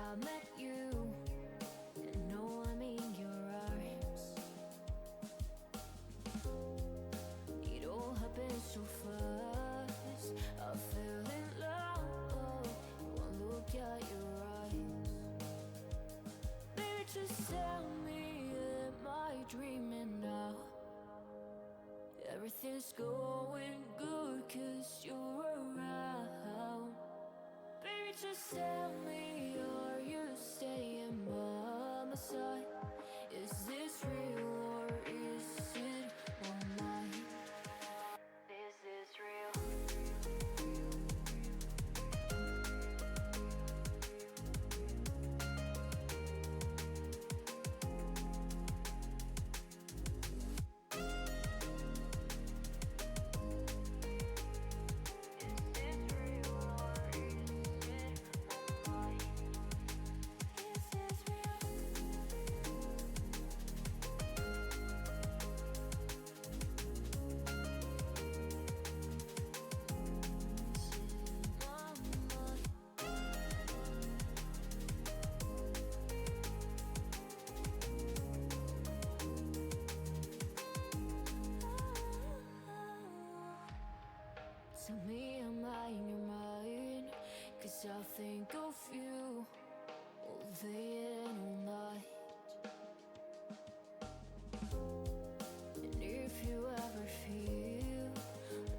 I met you, and now I'm in your arms. It all happened so fast. I fell in love. One look at your eyes. Baby, just tell me, am I dreaming now? Everything's going good 'cause you're around. Baby, just tell me, are you staying by my side? Is this real or is it my mind? Is this real? Tell me, am I in your mind? 'Cause I think of you all day and all night. And if you ever feel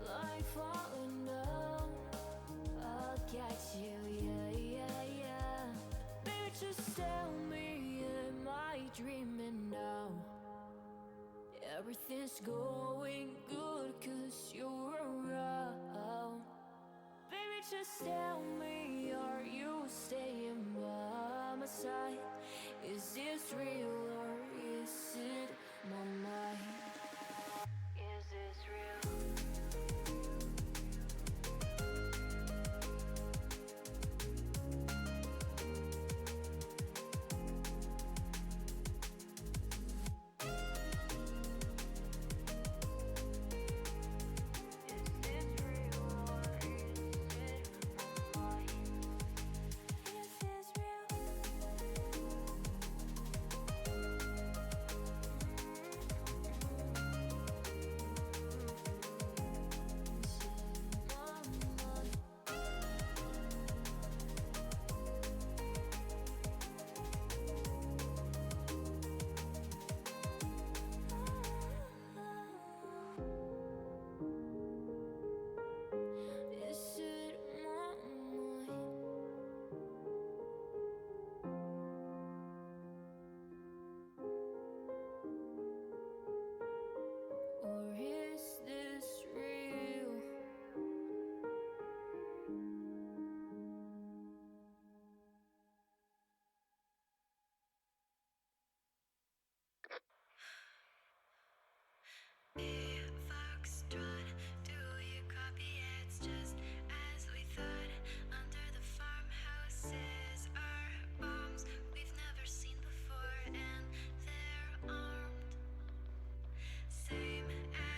like falling down, I'll catch you, yeah, yeah, yeah. Baby, just tell me, am I dreaming now? Everything's going good 'cause you're around. Baby, just tell me, are you staying by my side? Is this real or is it my mind? Is this real? Is it my mind? Or is this real? Foxtrot, do you copy? It's just as we thought. Under the farmhouses are bombs we've never seen before, and they're armed. Same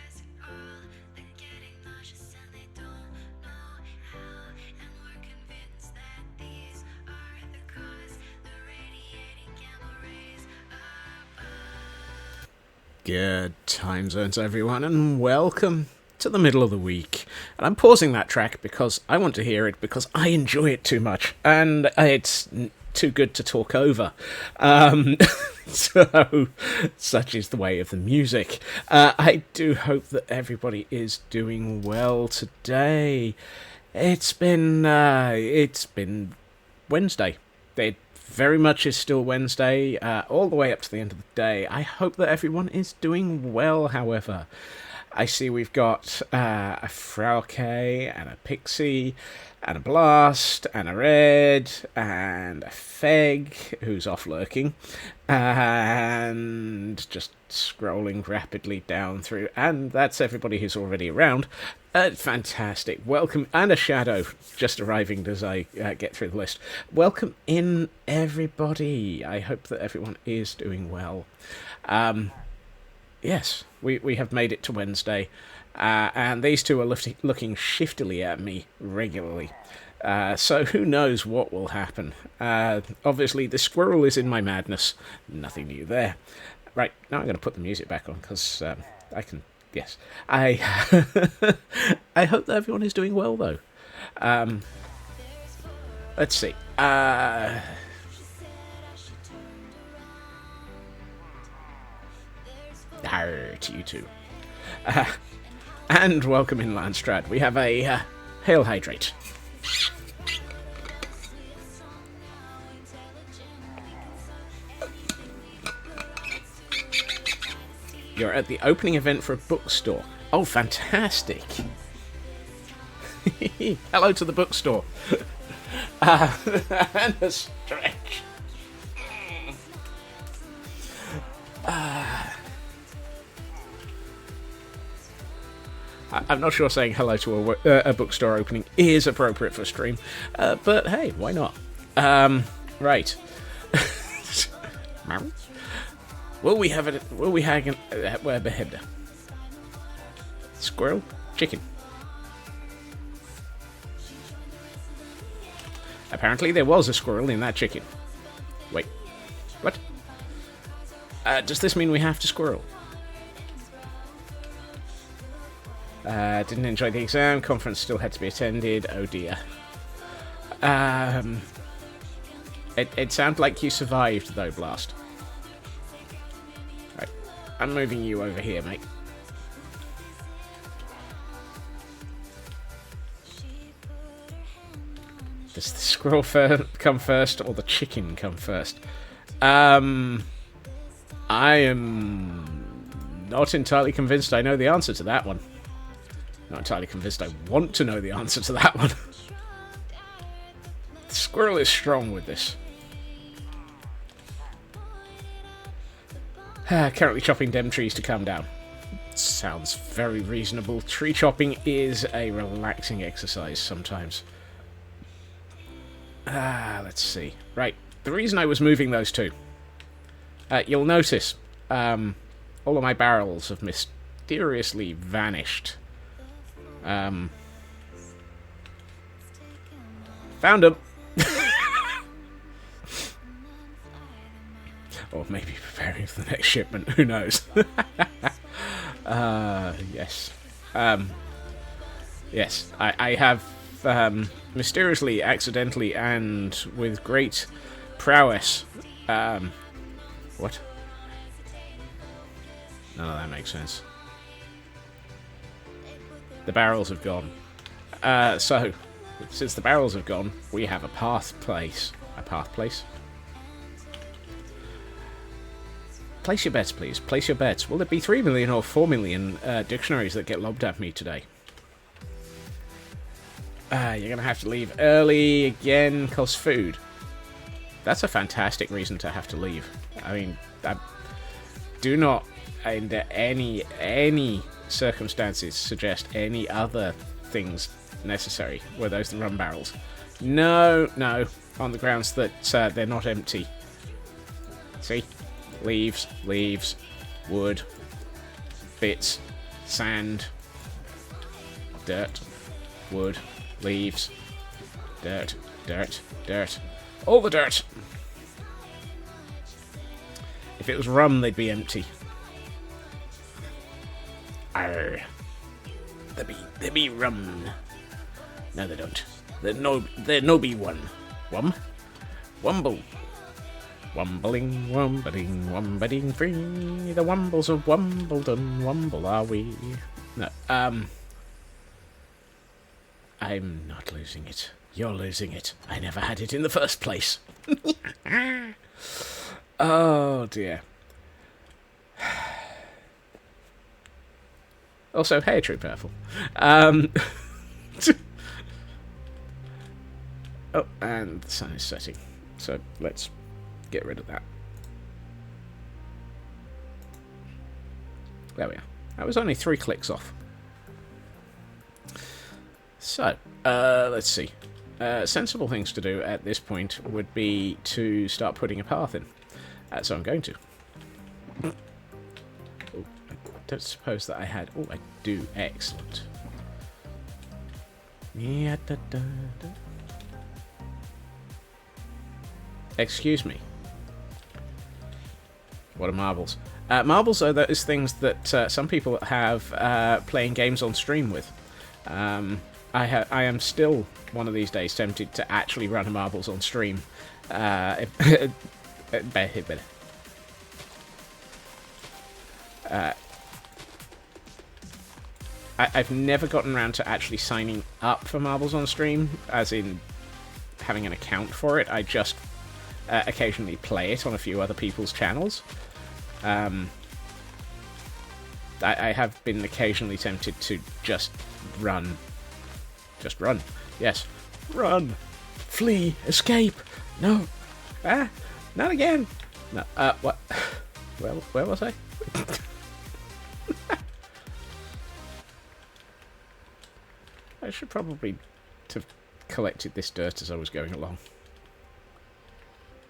as all, they're getting nauseous and they don't know how. And we're convinced that these are the cause, the radiating gamma rays above. Good time zones, everyone, and welcome to the middle of the week. And I'm pausing that track because I want to hear it because I enjoy it too much, and it's too good to talk over. So, such is the way of the music. I do hope that everybody is doing well today. It's been Wednesday. It very much is still Wednesday, all the way up to the end of the day. I hope that everyone is doing well, however. I see we've got a Frauke and a Pixie and a Blast and a Red and a Feg, who's off lurking, and just scrolling rapidly down through, and that's everybody who's already around. Fantastic. Welcome, and a Shadow just arriving as I get through the list. Welcome in, everybody. I hope that everyone is doing well. Yes, we have made it to Wednesday, and these two are looking shiftily at me regularly. So who knows what will happen. Obviously, the squirrel is in my madness. Nothing new there. Right, now I'm going to put the music back on, because I can... Yes. I hope that everyone is doing well, though. Let's see. To you two. And welcome in, Landstrad. We have a Hail Hydrate. You're at the opening event for a bookstore. Oh, fantastic. Hello to the bookstore. And a stretch. I'm not sure saying hello to a bookstore opening is appropriate for stream, but hey, why not? Right. Will we have it? Will we hang where behead? Squirrel, chicken. Apparently, there was a squirrel in that chicken. Wait, what? Does this mean we have to squirrel? Didn't enjoy the exam. Conference still had to be attended. Oh dear. It sounded like you survived, though, Blast. Right. I'm moving you over here, mate. Does the squirrel come first, or the chicken come first? I am not entirely convinced I know the answer to that one. Not entirely convinced I want to know the answer to that one. The squirrel is strong with this. Currently chopping dem trees to calm down. Sounds very reasonable. Tree chopping is a relaxing exercise sometimes. Let's see. Right, the reason I was moving those two. You'll notice all of my barrels have mysteriously vanished. Found them. Or maybe preparing for the next shipment. Who knows? Yes. Yes, I have mysteriously, accidentally, and with great prowess. What? None of that makes sense. The barrels have gone. So, since the barrels have gone, we have a path place. A path place? Place your bets, please. Place your bets. Will it be 3 million or 4 million dictionaries that get lobbed at me today? You're going to have to leave early again, cause food. That's a fantastic reason to have to leave. I mean, I do not, under any circumstances, suggest any other things necessary. Were those the rum barrels? No, on the grounds that they're not empty. See? Leaves, wood, bits, sand, dirt, wood, leaves, dirt. All the dirt! If it was rum, they'd be empty. Arr. There be rum. No, they don't. There no be one. Wum? Wumble. Wumbling, wumbling free. The wumbles of Wumbledon, wumble are we. No, I'm not losing it. You're losing it. I never had it in the first place. Oh, dear. Also, hey, True Purple. Oh, and the sun is setting. So, let's get rid of that. There we are. That was only 3 clicks off. So, let's see. Sensible things to do at this point would be to start putting a path in. So I'm going to. Oh, I don't suppose that I had... Oh, I do. Excellent. Yeah, Excuse me. What are marbles? Marbles are those things that some people have playing games on stream with. I am still one of these days tempted to actually run marbles on stream. I've never gotten around to actually signing up for marbles on stream, as in having an account for it. I just occasionally play it on a few other people's channels. I have been occasionally tempted to just run. Just run. Yes. Run. Flee. Escape. No. Ah. Not again. No. What? Where was I? I should probably have collected this dirt as I was going along.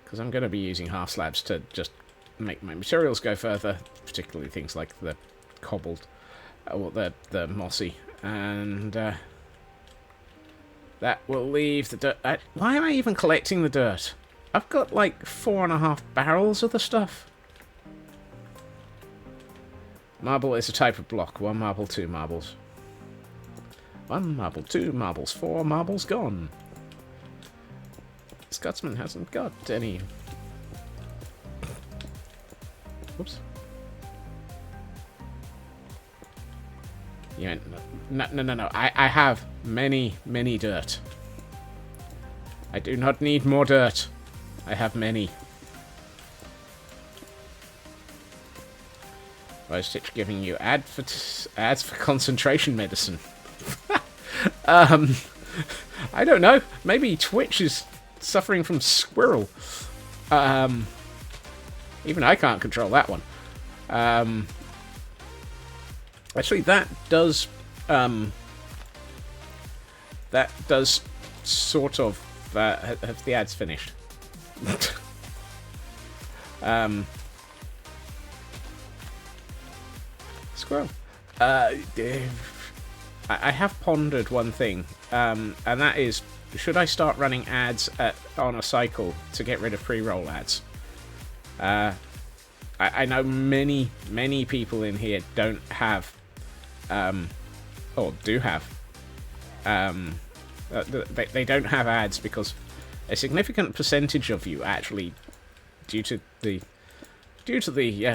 Because I'm going to be using half slabs to just make my materials go further, particularly things like the cobbled, or the mossy, and that will leave the dirt. Why am I even collecting the dirt? I've got like 4.5 barrels of the stuff. Marble is a type of block. 1 marble, 2 marbles. 1 marble, 2 marbles, 4 marbles gone. Scotsman hasn't got any. Whoops. Yeah, no. I have many dirt. I do not need more dirt. I have many. Why is Stitch giving you ads for concentration medicine? I don't know. Maybe Twitch is suffering from squirrel. Even I can't control that one. Actually, that does sort of have the ads finished. Squirrel. I have pondered one thing, and that is, should I start running ads on a cycle to get rid of pre-roll ads? I know many people in here don't have, or do have, they don't have ads because a significant percentage of you actually, due to the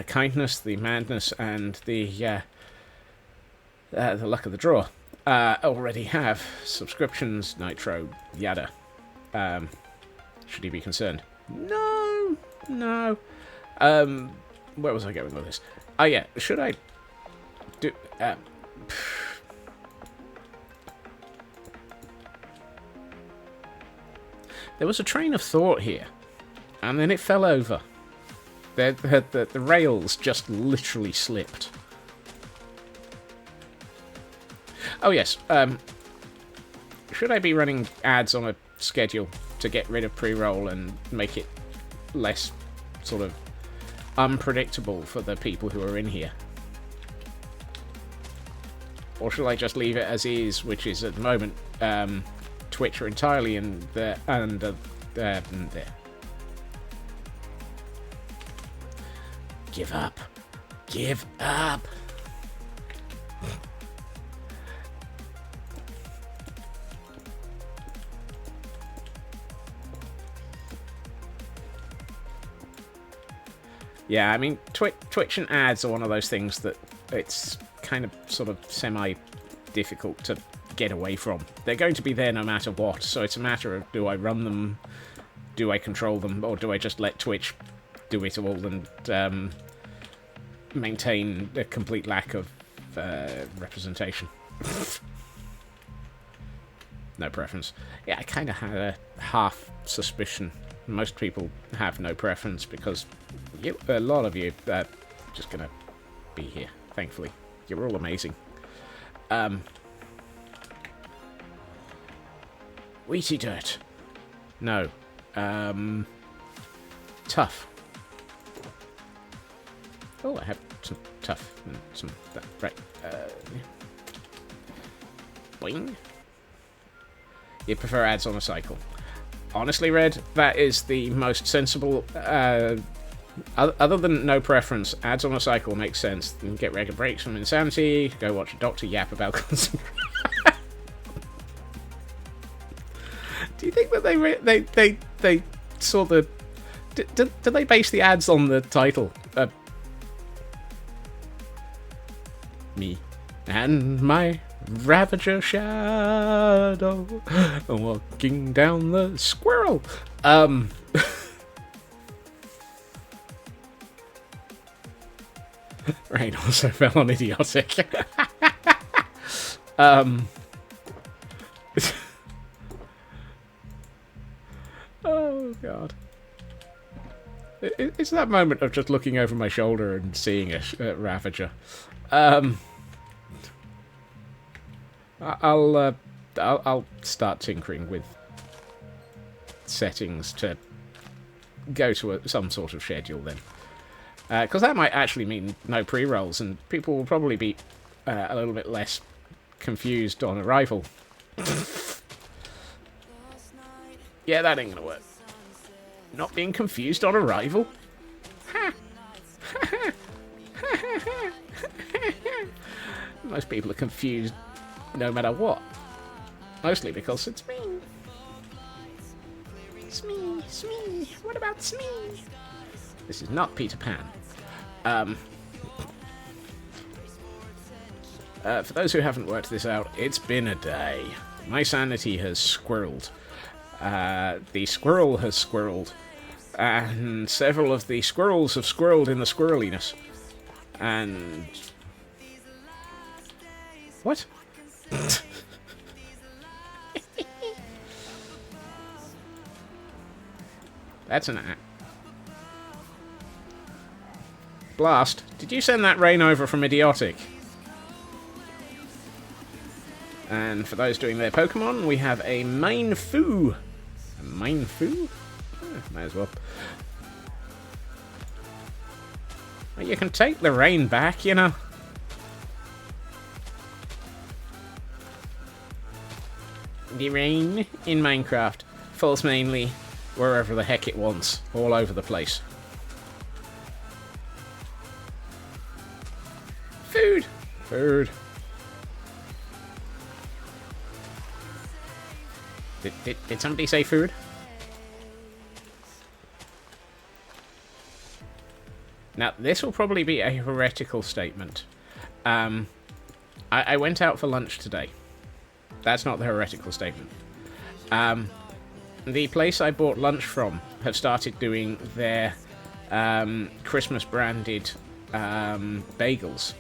kindness, the madness, and the luck of the draw, already have subscriptions, Nitro, yada. Should he be concerned? No. Where was I going with this? Oh yeah, should I do? There was a train of thought here, and then it fell over. The rails just literally slipped. Oh yes, should I be running ads on a schedule to get rid of pre-roll and make it less sort of unpredictable for the people who are in here? Or should I just leave it as is, which is at the moment Twitch are entirely in there and there. Give up. Yeah, I mean, Twitch and ads are one of those things that it's kind of sort of semi-difficult to get away from. They're going to be there no matter what, so it's a matter of, do I run them, do I control them, or do I just let Twitch do it all and maintain a complete lack of representation? No preference. Yeah, I kind of had a half suspicion. Most people have no preference because a lot of you are just going to be here, thankfully. You're all amazing. Wheaty dirt. No. Tough. Oh, I have some tough and some... Right. Boing. You prefer ads on a cycle. honestly, Red, that is the most sensible. Other than no preference, ads on a cycle makes sense. You can get regular breaks from insanity. Go watch a doctor yap about concentration. Do you think that they saw the? Did they base the ads on the title? Me and my Ravager shadow walking down the squirrel. Rain also fell on idiotic. Oh god. It's that moment of just looking over my shoulder and seeing a Ravager. I'll start tinkering with settings to go to some sort of schedule then. Because that might actually mean no pre-rolls, and people will probably be a little bit less confused on arrival. Yeah, that ain't gonna work. Not being confused on arrival? Most people are confused no matter what. Mostly because it's me. It's me, it's me. What about me? This is not Peter Pan. For those who haven't worked this out, it's been a day. My sanity has squirreled. The squirrel has squirreled. And several of the squirrels have squirreled in the squirreliness. And... What? That's an act. Blast, did you send that rain over from Idiotic? And for those doing their Pokemon, we have a Main Foo. A Main Foo? Might as well. Well, you can take the rain back, you know. The rain in Minecraft falls mainly wherever the heck it wants, all over the place. Food! Food. Did somebody say food? Now, this will probably be a heretical statement. I went out for lunch today. That's not the heretical statement. The place I bought lunch from have started doing their Christmas-branded bagels.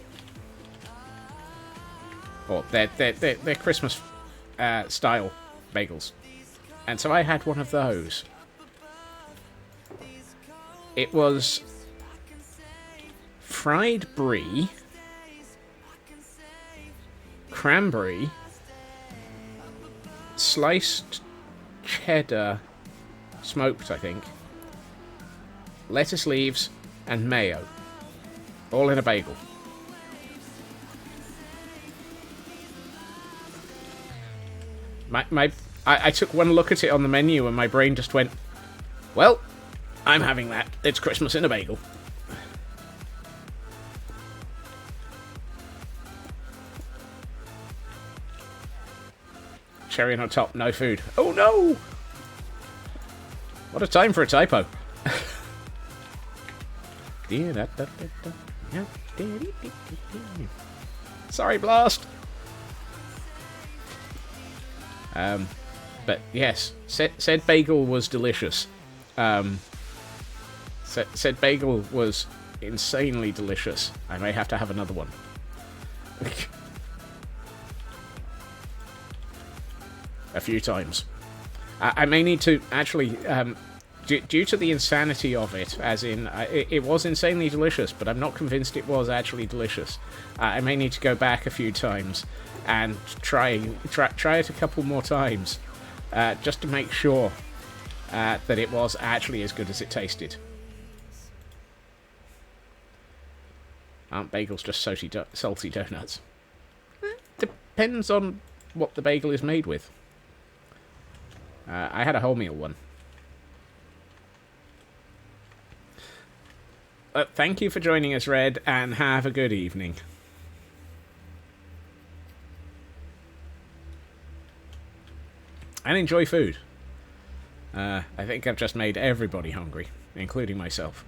Or their Christmas-style bagels. And so I had one of those. It was fried brie, cranberry, sliced cheddar, smoked, I think, lettuce leaves, and mayo. All in a bagel. I took one look at it on the menu and my brain just went, well, I'm having that. It's Christmas in a bagel. Cherry on top, no food. Oh no! What a time for a typo. Sorry, Blast. But yes, said bagel was delicious. Said bagel was insanely delicious. I may have to have another one. A few times. I may need to actually, due to the insanity of it, as in, it was insanely delicious, but I'm not convinced it was actually delicious. I may need to go back a few times and try it a couple more times, just to make sure that it was actually as good as it tasted. Aren't bagels just salty donuts? Depends on what the bagel is made with. I had a wholemeal one. Thank you for joining us, Red, and have a good evening. And enjoy food. I think I've just made everybody hungry, including myself.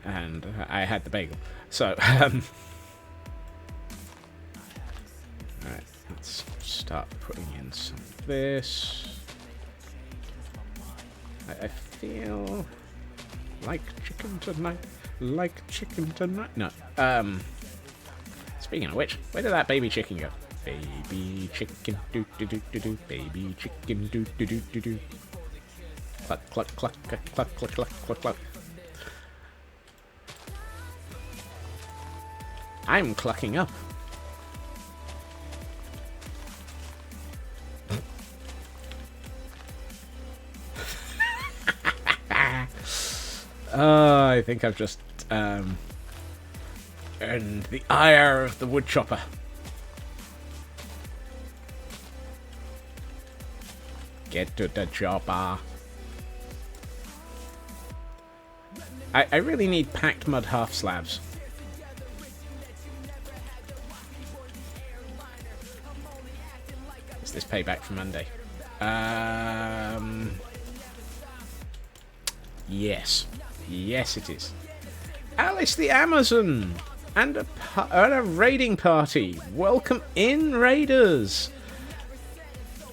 And I had the bagel. So, alright, let's start putting in some of this. I feel like chicken tonight. Like chicken tonight. No. Speaking of which, where did that baby chicken go? Baby chicken, do do do do do. Baby chicken, do do do do do. Cluck cluck cluck cluck cluck cluck cluck cluck cluck. I'm clucking up. I think I've just earned the ire of the woodchopper. Get to the chopper. I really need packed mud half slabs. Is this payback for Monday? Yes. Yes, it is. Alice the Amazon! And a raiding party. Welcome in, raiders!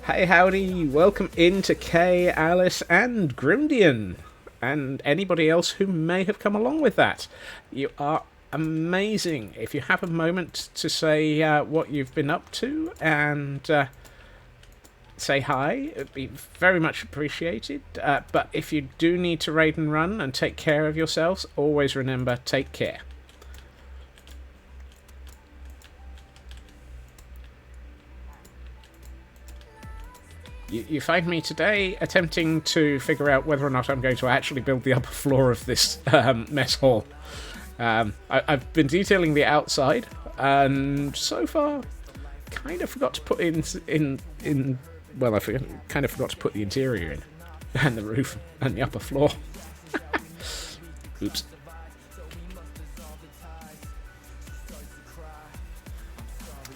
Hey, howdy. Welcome in to Kay, Alice, and Grimdian. And anybody else who may have come along with that. You are amazing. If you have a moment to say what you've been up to and say hi, it'd be very much appreciated. But if you do need to raid and run and take care of yourselves, always remember, take care. You find me today attempting to figure out whether or not I'm going to actually build the upper floor of this mess hall. I've been detailing the outside, and so far, kind of forgot to put in. Well, kind of forgot to put the interior in, and the roof, and the upper floor. Oops.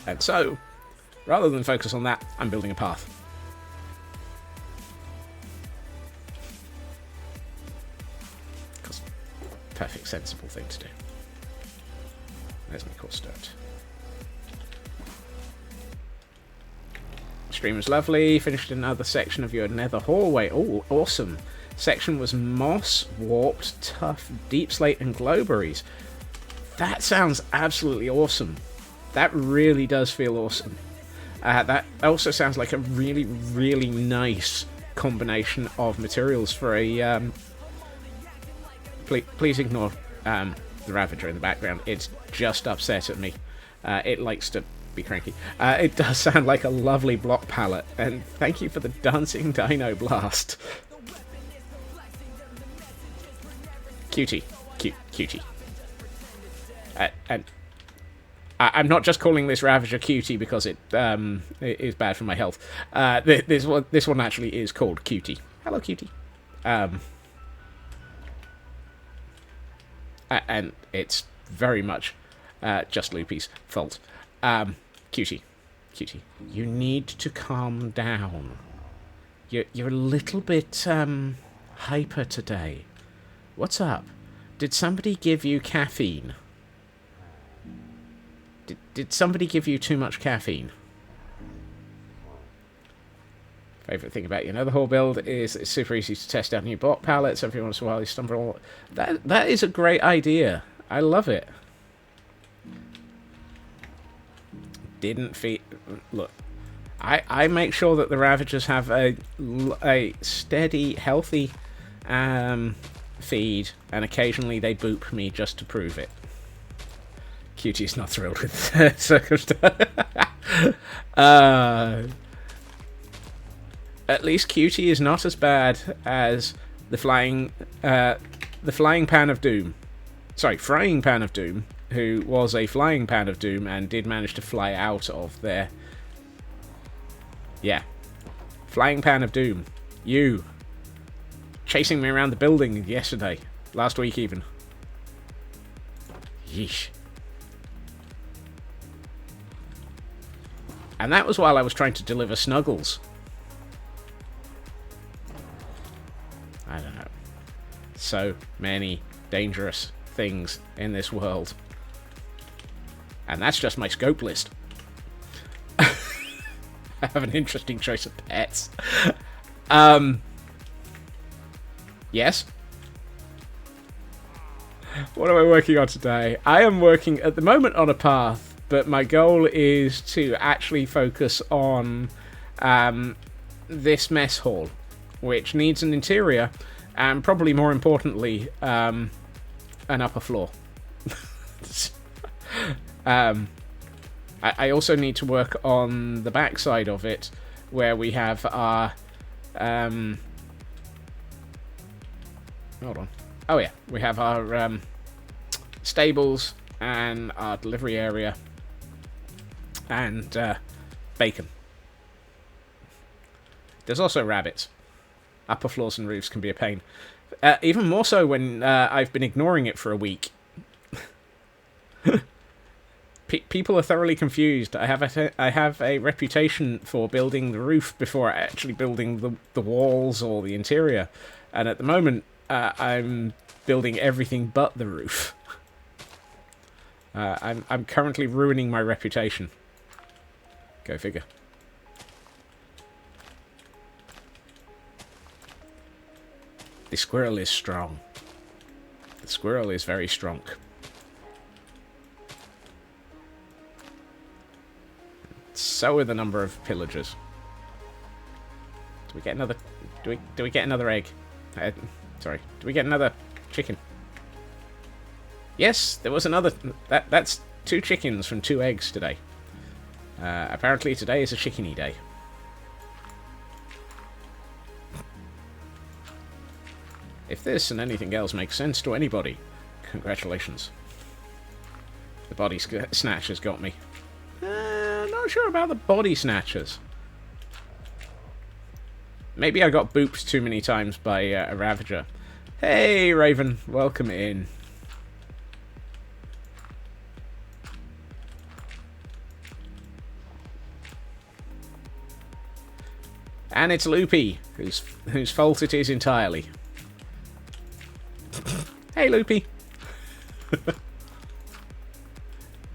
And so, rather than focus on that, I'm building a path. Because perfect, sensible thing to do. There's my course dirt. Stream was lovely. Finished another section of your nether hallway. Oh, awesome. Section was moss, warped, tough, deep slate, and glowberries. That sounds absolutely awesome. That really does feel awesome. That also sounds like a really, really nice combination of materials for a... Please ignore the Ravager in the background. It's just upset at me. It likes to be cranky. It does sound like a lovely block palette, and thank you for the dancing dino blast. Cutie. Cutie. And I'm not just calling this Ravager Cutie because it is bad for my health. This one actually is called Cutie. Hello, Cutie. And it's very much just Loopy's fault. Cutie, you need to calm down. You're a little bit hyper today. What's up? Did somebody give you caffeine? Did somebody give you too much caffeine? Favourite thing about your nether hall build is it's super easy to test out new block palettes. Every once in a while you stumble on... That is a great idea. I love it. Didn't feed... Look, I make sure that the Ravagers have a steady, healthy feed, and occasionally they boop me just to prove it. Cutie's not thrilled with the circumstance. At least Cutie is not as bad as the flying pan of doom. Sorry, frying pan of doom, who was a flying pan of doom and did manage to fly out of there. Yeah. Flying pan of doom. You. Chasing me around the building yesterday. Last week even. Yeesh. And that was while I was trying to deliver Snuggles. I don't know. So many dangerous things in this world. And that's just my scope list. I have an interesting choice of pets. Yes? What am I working on today? I am working at the moment on a path, but my goal is to actually focus on this mess hall, which needs an interior, and probably more importantly, an upper floor. I also need to work on the backside of it, where we have our... hold on. Oh yeah, we have our stables and our delivery area and bacon. There's also rabbits. Upper floors and roofs can be a pain. Even more so when I've been ignoring it for a week. People are thoroughly confused. I have a reputation for building the roof before actually building the walls or the interior. And at the moment, I'm building everything but the roof. I'm currently ruining my reputation. Go figure. The squirrel is strong. The squirrel is very strong. So are the number of pillagers. Do we get another? Do we get another egg? Sorry. Do we get another chicken? Yes, there was another. That's 2 chickens from 2 eggs today. Apparently today is a chickeny day. If this and anything else makes sense to anybody, congratulations. The body snatchers got me. Not sure about the body snatchers. Maybe I got booped too many times by a Ravager. Hey, Raven, welcome in. And it's Loopy, whose fault it is entirely. Hey, Loopy.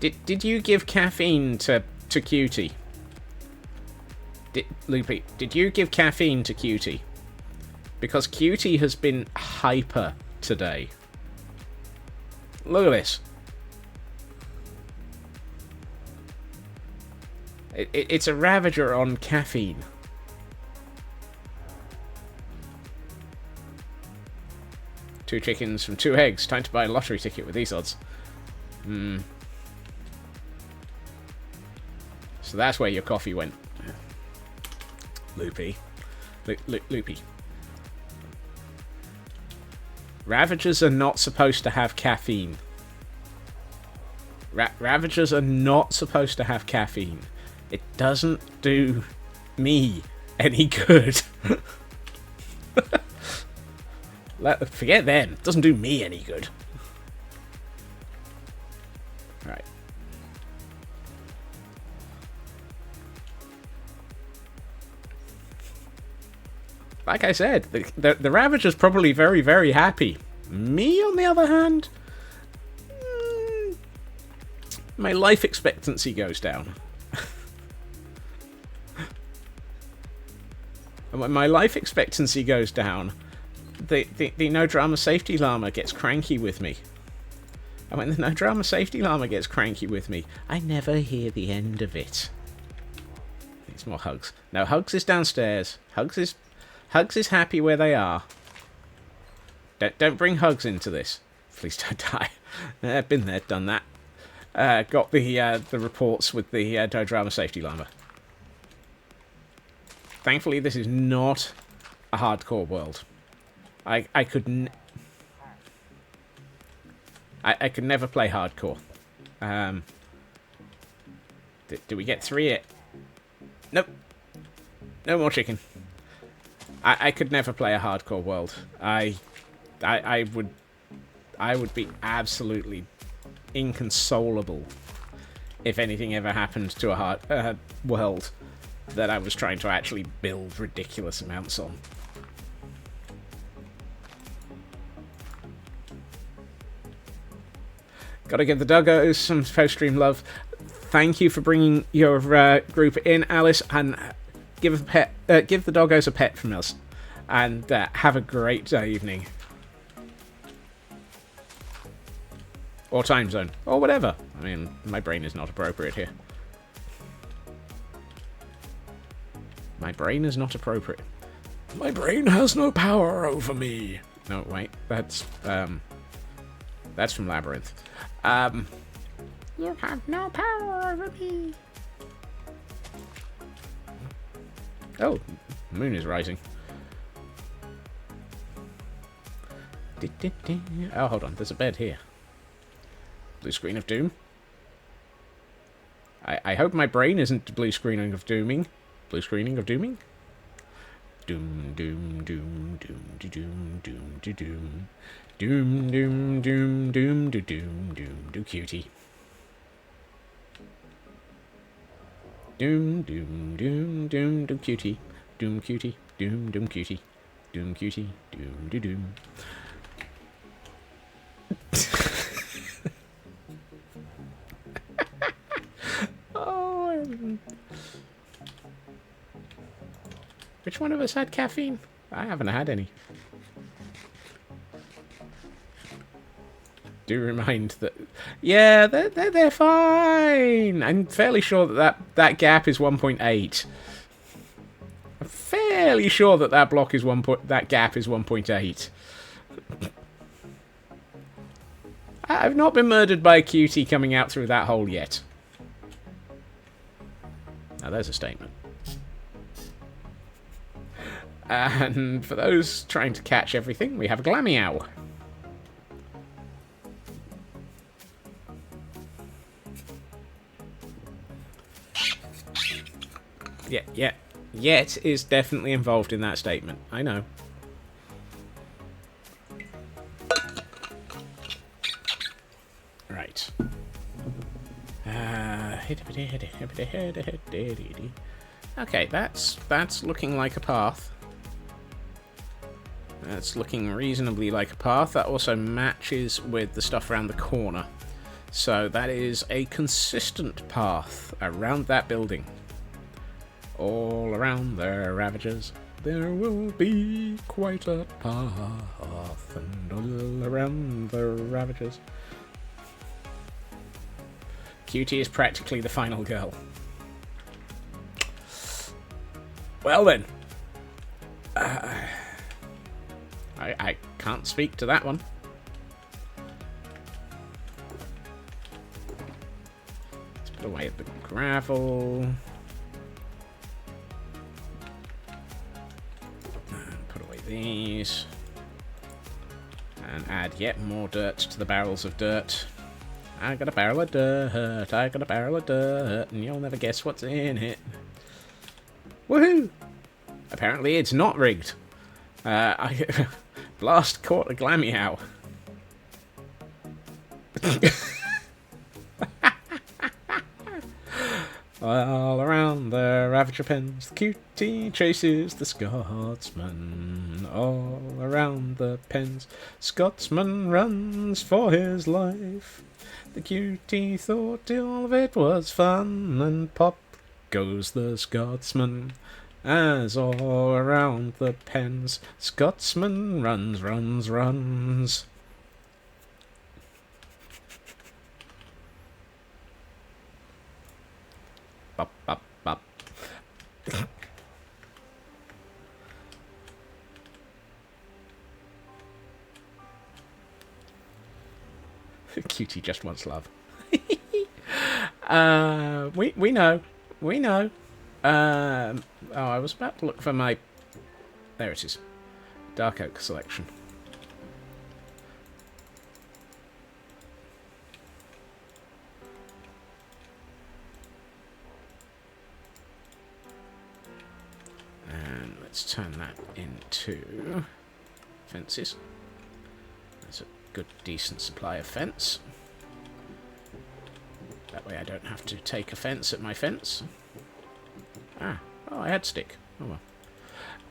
Did you give caffeine to Cutie? Loopy, did you give caffeine to Cutie? Because Cutie has been hyper today. Look at this. It's a Ravager on caffeine. Two chickens from 2 eggs. Time to buy a lottery ticket with these odds. So that's where your coffee went. Loopy. Loopy. Ravagers are not supposed to have caffeine. Ravagers are not supposed to have caffeine. It doesn't do me any good. Forget them. It doesn't do me any good. Right. Like I said, the Ravager's probably very, very happy. Me, on the other hand, my life expectancy goes down. And when my life expectancy goes down, the no drama safety llama gets cranky with me. And when the no drama safety llama gets cranky with me, I never hear the end of it. Needs more Hugs. No, Hugs is downstairs. Hugs is happy where they are. Don't bring Hugs into this. Please don't die. I've been there, done that. Got the reports with the no drama safety llama. Thankfully, this is not a hardcore world. I could I could never play hardcore. Do we get 3? Nope. No more chicken. I could never play a hardcore world. I would be absolutely inconsolable if anything ever happened to a hard world that I was trying to actually build ridiculous amounts on. Gotta give the doggos some post-stream love. Thank you for bringing your group in, Alice, and give the doggos a pet from us. And have a great evening. Or time zone. Or whatever. I mean, my brain is not appropriate here. My brain is not appropriate. My brain has no power over me. No, wait. That's from Labyrinth. You have no power over me. Oh, moon is rising. Oh, hold on. There's a bed here. Blue screen of doom. I hope my brain isn't blue screening of dooming. Blue screening of dooming? Doom, doom, doom, doom, doom, doom, doom. Doom, doom, doom, doom, doom, doom, do cutie. Doom, doom, doom, doom, do cutie. Doom cutie, doom, doom cutie. Doom cutie, doom, do doom. Oh, which one of us had caffeine? I haven't had any. Do remind that, yeah, they're fine. I'm fairly sure that gap is 1.8. I'm fairly sure that block is that gap is 1.8. I've not been murdered by a cutie coming out through that hole yet. Now there's a statement. And for those trying to catch everything, we have a Glameow. Yeah. Yet is definitely involved in that statement. I know. Right. Okay, that's looking like a path. That's looking reasonably like a path. That also matches with the stuff around the corner. So that is a consistent path around that building. All around the Ravagers, there will be quite a path, and all around the Ravagers. Cutie is practically the final girl. Well then. I can't speak to that one. Let's put away the gravel. And put away these. And add yet more dirt to the barrels of dirt. I got a barrel of dirt, I got a barrel of dirt, and you'll never guess what's in it. Woohoo! Apparently it's not rigged. Blast caught a Glameow. All around the Ravager pens, the cutie chases the Scotsman. All around the pens, Scotsman runs for his life. The cutie thought all of it was fun, and pop goes the Scotsman. As all around the pens, Scotsman runs, runs, runs. Bop, bop, bop. Cutie just wants love. We know. We know. Oh, I was about to look for my... There it is. Dark Oak selection. And let's turn that into fences. That's a good, decent supply of fence. That way I don't have to take offence at my fence. Oh, I had stick. Oh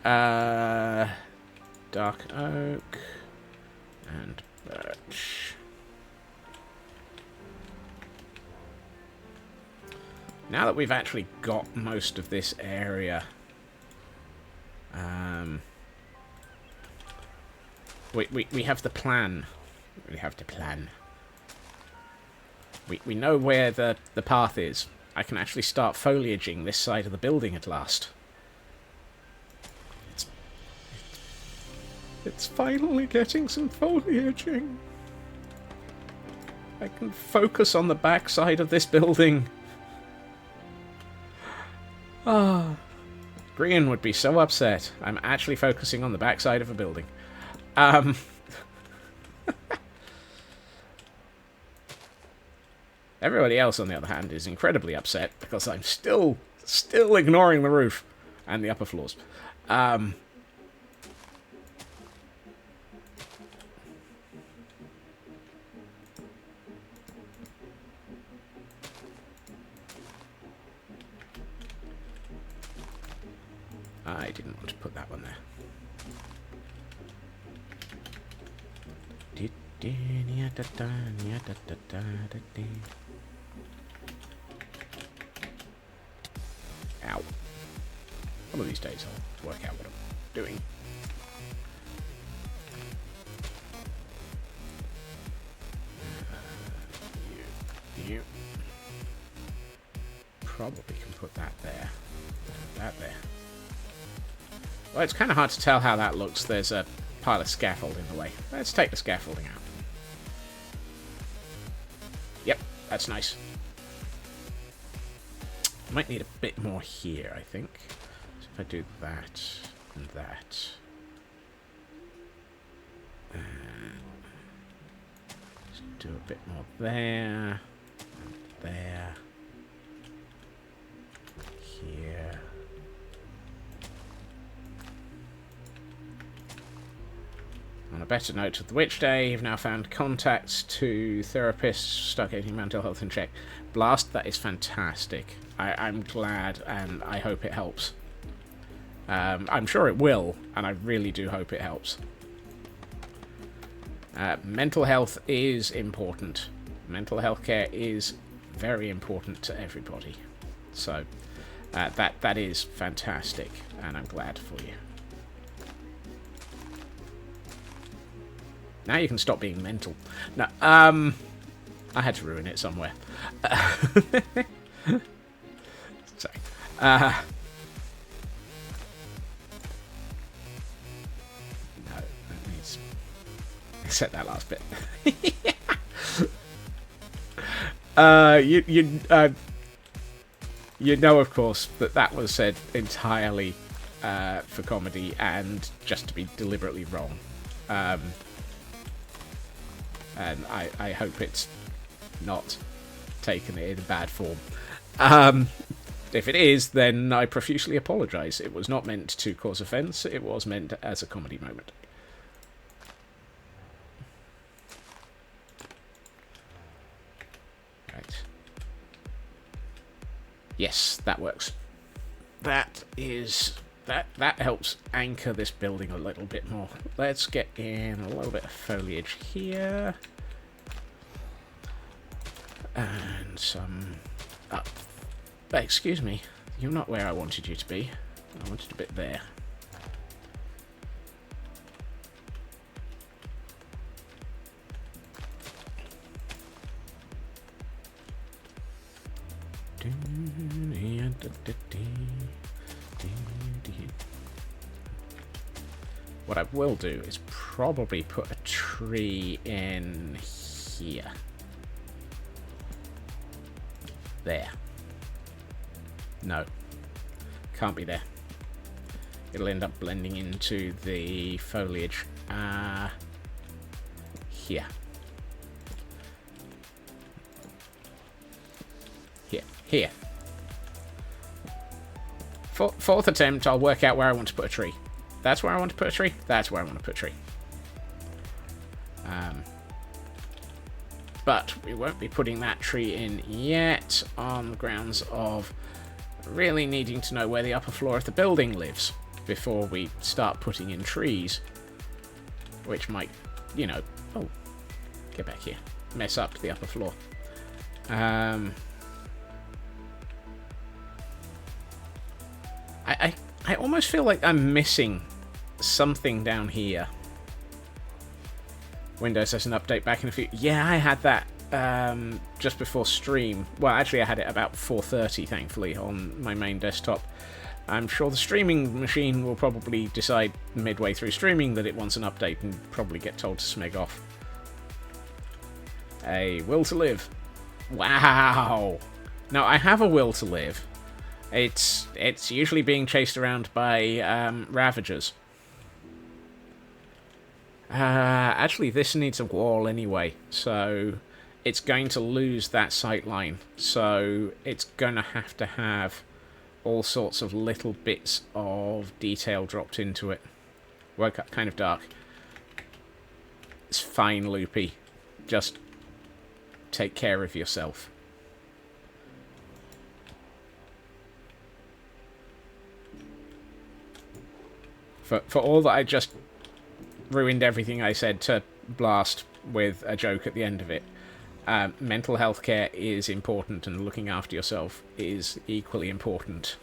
well. Dark oak and birch. Now that we've actually got most of this area, we have the plan. We have the plan. We know where the path is. I can actually start foliaging this side of the building at last. It's finally getting some foliaging. I can focus on the back side of this building. Ah, Green would be so upset. I'm actually focusing on the back side of a building. Everybody else, on the other hand, is incredibly upset because I'm still ignoring the roof and the upper floors. I didn't want to put that one there. Ow. One of these days I'll work out what I'm doing. You probably can put that there. That there. Well, it's kind of hard to tell how that looks. There's a pile of scaffold in the way. Let's take the scaffolding out. Yep, that's nice. I might need a bit more here, I think. So if I do that and that. Just do a bit more there. And there. Here. On a better note of the Witch Day, you've now found contacts to therapists, start getting mental health in check. Blast, that is fantastic. I'm glad, and I hope it helps. I'm sure it will, and I really do hope it helps. Mental health is important. Mental health care is very important to everybody. So, that is fantastic, and I'm glad for you. Now you can stop being mental. No, I had to ruin it somewhere. Sorry. No, that needs... Except that last bit. You know, of course, that was said entirely for comedy and just to be deliberately wrong. And I hope it's not taken it in bad form. If it is, then I profusely apologise. It was not meant to cause offence. It was meant as a comedy moment. Right. Yes, that works. That helps anchor this building a little bit more. Let's get in a little bit of foliage here. And some up. Excuse me, you're not where I wanted you to be. I wanted a bit there. What I will do is probably put a tree in here. There. No. Can't be there. It'll end up blending into the foliage. Here. Here. Fourth attempt, I'll work out where I want to put a tree. That's where I want to put a tree. That's where I want to put a tree. But we won't be putting that tree in yet on the grounds of really needing to know where the upper floor of the building lives before we start putting in trees. Which might, you know... Oh, get back here. Mess up the upper floor. I almost feel like I'm missing something down here. Windows has an update back in a few... Yeah, I had that just before stream. Well, actually, I had it about 4:30, thankfully, on my main desktop. I'm sure the streaming machine will probably decide midway through streaming that it wants an update and probably get told to smeg off. A will to live. Wow! Now, I have a will to live. It's usually being chased around by Ravagers. Actually, this needs a wall anyway, so it's going to lose that sight line. So it's going to have all sorts of little bits of detail dropped into it. Well, kind of dark. It's fine, Loopy. Just take care of yourself. For all that I just ruined everything I said to Blast with a joke at the end of it, mental health care is important, and looking after yourself is equally important.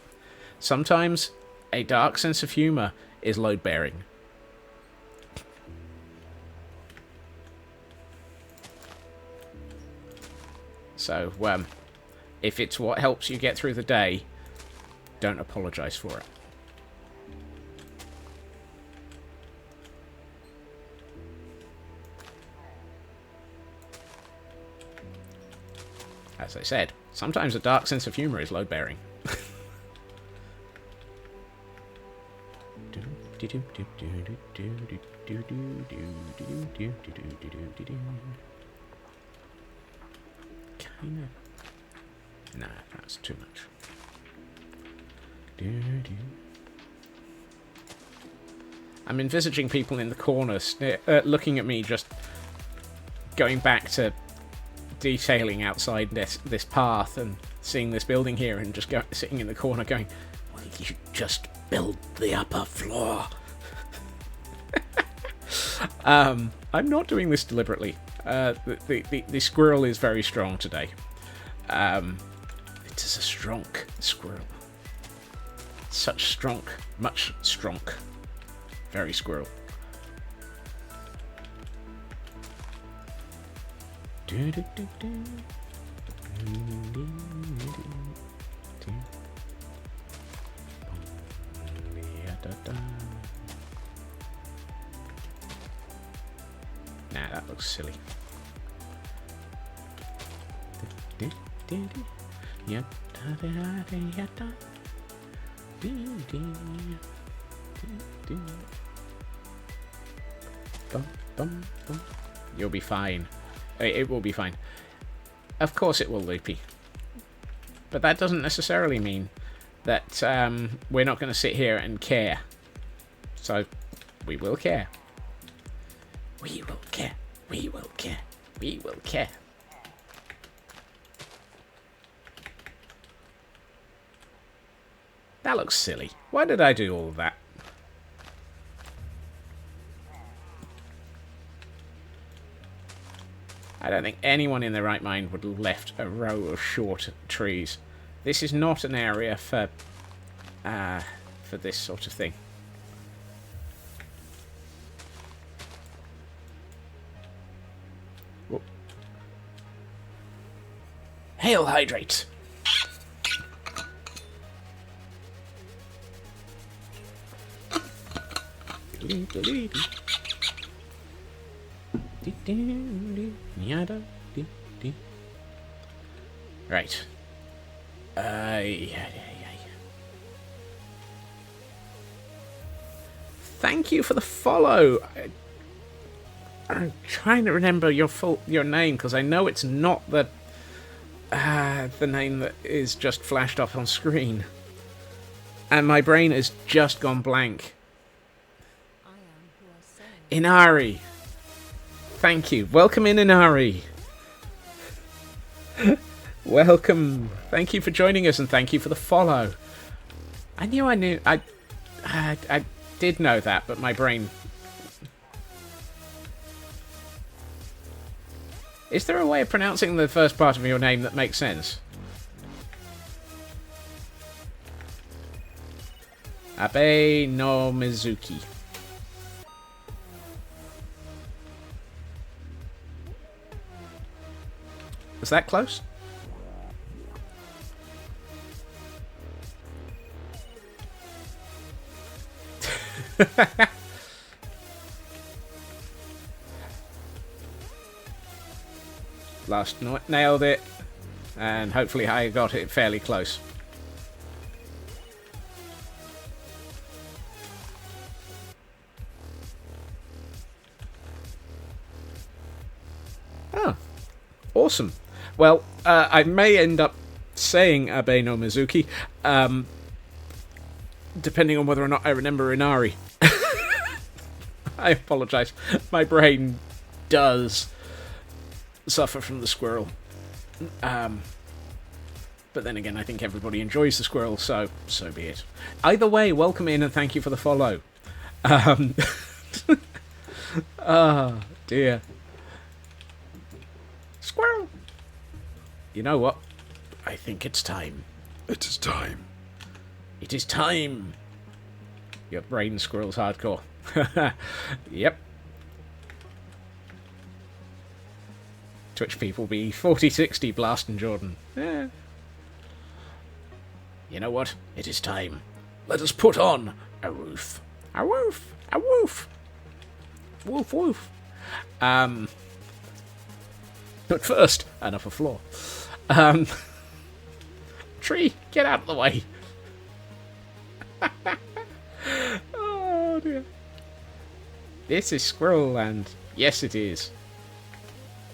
Sometimes a dark sense of humour is load-bearing. So, if it's what helps you get through the day, don't apologise for it. As I said, sometimes a dark sense of humour is load-bearing. Kinda. Nah, that's too much. I'm envisaging people in the corners looking at me, just going back to detailing outside this path and seeing this building here and just sitting in the corner going, "Will you just build the upper floor?" I'm not doing this deliberately. The squirrel is very strong today. It is a strong squirrel. Such strong, much strong. Very squirrel. Nah, that looks silly. You'll be fine. It will be fine. Of course it will, Loopy. But that doesn't necessarily mean that we're not going to sit here and care. So, we will care. We will care. We will care. We will care. That looks silly. Why did I do all of that? I don't think anyone in their right mind would have left a row of short trees. This is not an area for this sort of thing. Whoa. Hail hydrate! Right. Thank you for the follow. I'm trying to remember your name, because I know it's not the name that is just flashed up on screen. And my brain has just gone blank. Inari. Thank you. Welcome in, Inari. Welcome. Thank you for joining us, and thank you for the follow. I did know that, but my brain... Is there a way of pronouncing the first part of your name that makes sense? Abe no Mizuki. Was that close? Last night nailed it, and hopefully I got it fairly close. Oh, awesome. Well, I may end up saying Abe no Mizuki, depending on whether or not I remember Inari. I apologise. My brain does suffer from the squirrel. But then again, I think everybody enjoys the squirrel, so be it. Either way, welcome in and thank you for the follow. Oh, dear. Squirrel! You know what? I think it's time. It is time. It is time. Your brain squirrel's hardcore. Yep. Twitch people be 4060 blasting Jordan. Yeah. You know what? It is time. Let us put on a woof. A woof. A woof. Woof woof. But first, an upper floor. Tree, get out of the way. Oh dear. This is Squirrel Land. Yes, it is.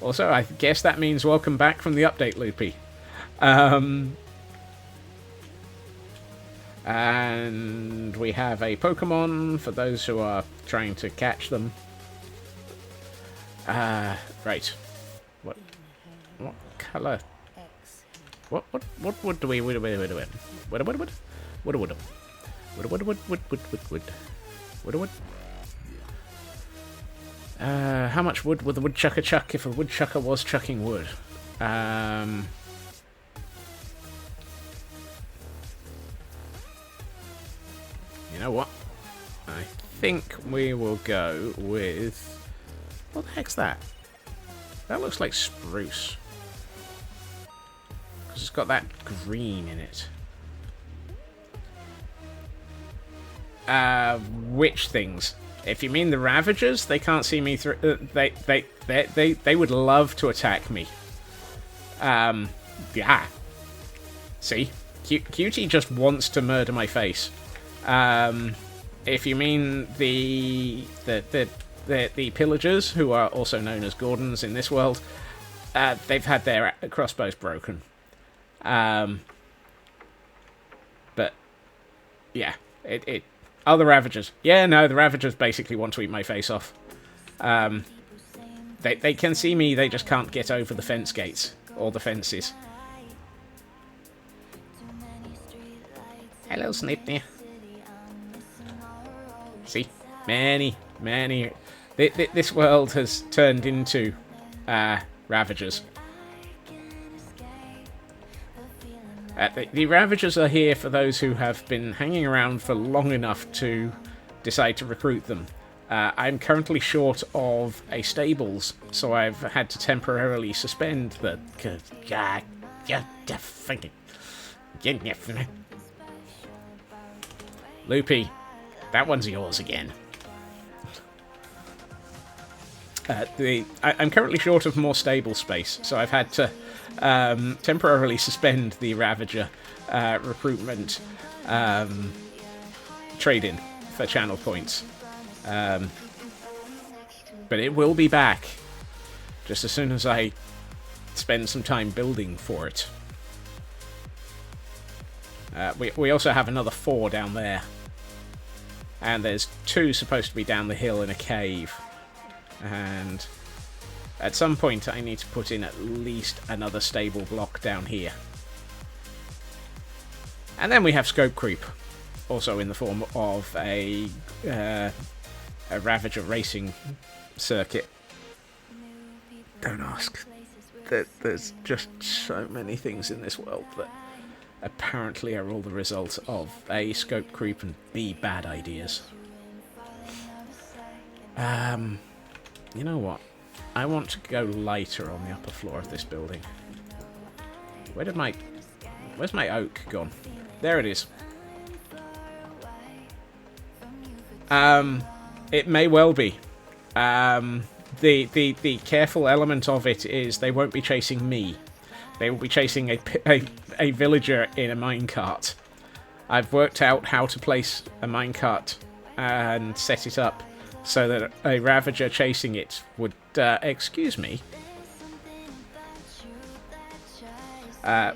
Also, I guess that means welcome back from the update, Loopy. And we have a Pokemon for those who are trying to catch them. Right. What colour? What wood do we how much wood would the woodchucker chuck if a woodchucker was chucking wood? You know what? I think we will go with... What the heck's that? That looks like spruce. Because it's got that green in it. Which things? If you mean the Ravagers, they can't see me through. They would love to attack me. Yeah. See, Cutie just wants to murder my face. If you mean the Pillagers, who are also known as Gordons in this world, they've had their crossbows broken. But yeah, Oh, the Ravagers. Yeah, no, the Ravagers basically want to eat my face off. They can see me, they just can't get over the fence gates. Or the fences. Hello, Snipney. See? Many. This world has turned into Ravagers. The Ravagers are here for those who have been hanging around for long enough to decide to recruit them. I'm currently short of a stables, so I've had to temporarily suspend the... Loopy, that one's yours again. I'm currently short of more stable space, so I've had to temporarily suspend the Ravager recruitment trade-in for channel points. But it will be back just as soon as I spend some time building for it. We also have another 4 down there. And there's 2 supposed to be down the hill in a cave. And at some point I need to put in at least another stable block down here. And then we have scope creep. Also in the form of a Ravager racing circuit. Don't ask. There's just so many things in this world that apparently are all the result of A, scope creep, and B, bad ideas. You know what? I want to go lighter on the upper floor of this building. Where's my oak gone? There it is. It may well be. The careful element of it is they won't be chasing me. They will be chasing a villager in a minecart. I've worked out how to place a minecart and set it up so that a Ravager chasing it would, excuse me,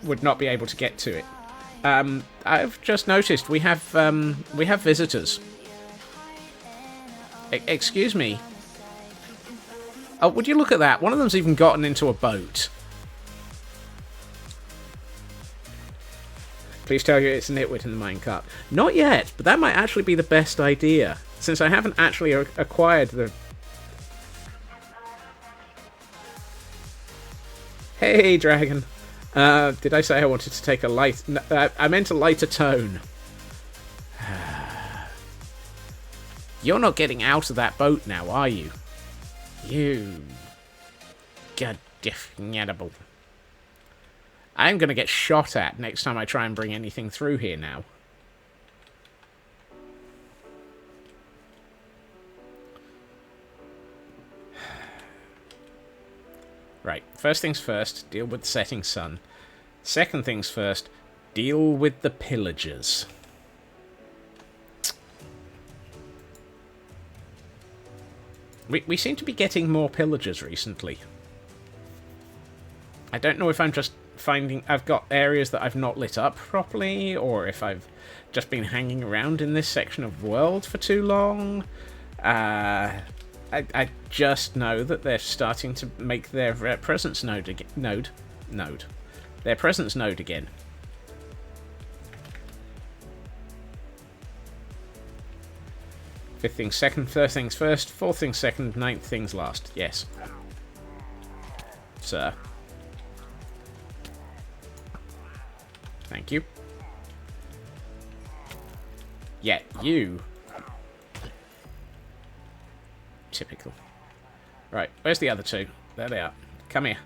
would not be able to get to it. I've just noticed we have visitors. Excuse me. Oh, would you look at that? One of them's even gotten into a boat. Please tell you it's Nitwit in the minecart. Not yet, but that might actually be the best idea, since I haven't actually acquired the... Hey, dragon. Did I say I wanted to take a light... No, I meant a lighter tone. You're not getting out of that boat now, are you? You... God-diffnable. I'm going to get shot at next time I try and bring anything through here now. Right, first things first, deal with the setting sun. Second things first, deal with the pillagers. We seem to be getting more pillagers recently. I don't know if I'm just finding I've got areas that I've not lit up properly, or if I've just been hanging around in this section of world for too long. I just know that they're starting to make their presence node their presence node again. Fifth things second, third things first, fourth things second, ninth things last. Yes. Sir. Thank you. Yeah, you. Typical. Right, where's the other two? There they are. Come here.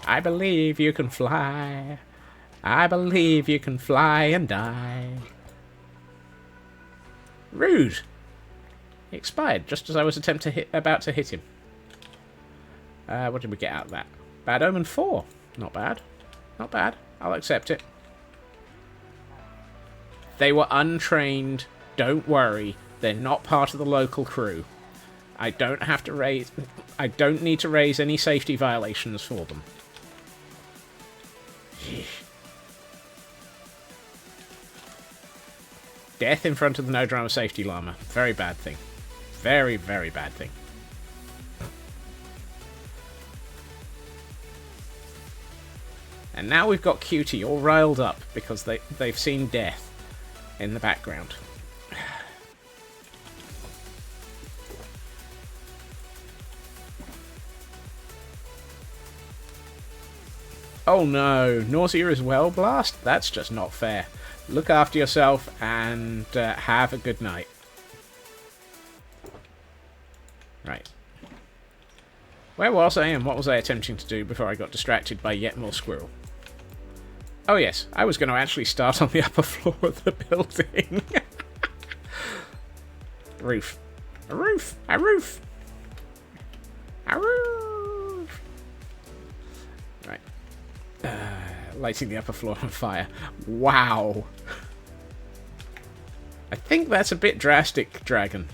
I believe you can fly. I believe you can fly and die. Rude. He expired just as I was about to hit him. What did we get out of that? Bad Omen 4. Not bad. Not bad. I'll accept it. They were untrained. Don't worry. They're not part of the local crew. I don't need to raise any safety violations for them. Death in front of the no drama safety llama. Very bad thing. Very, very bad thing. And now we've got Cutie all riled up because they've seen death in the background. Oh no, nausea as well, Blast? That's just not fair. Look after yourself and have a good night. Right. Where was I and what was I attempting to do before I got distracted by yet more squirrel? Oh yes, I was going to actually start on the upper floor of the building. Roof. A roof! A roof! A roof! Right. Lighting the upper floor on fire. Wow. I think that's a bit drastic, Dragon.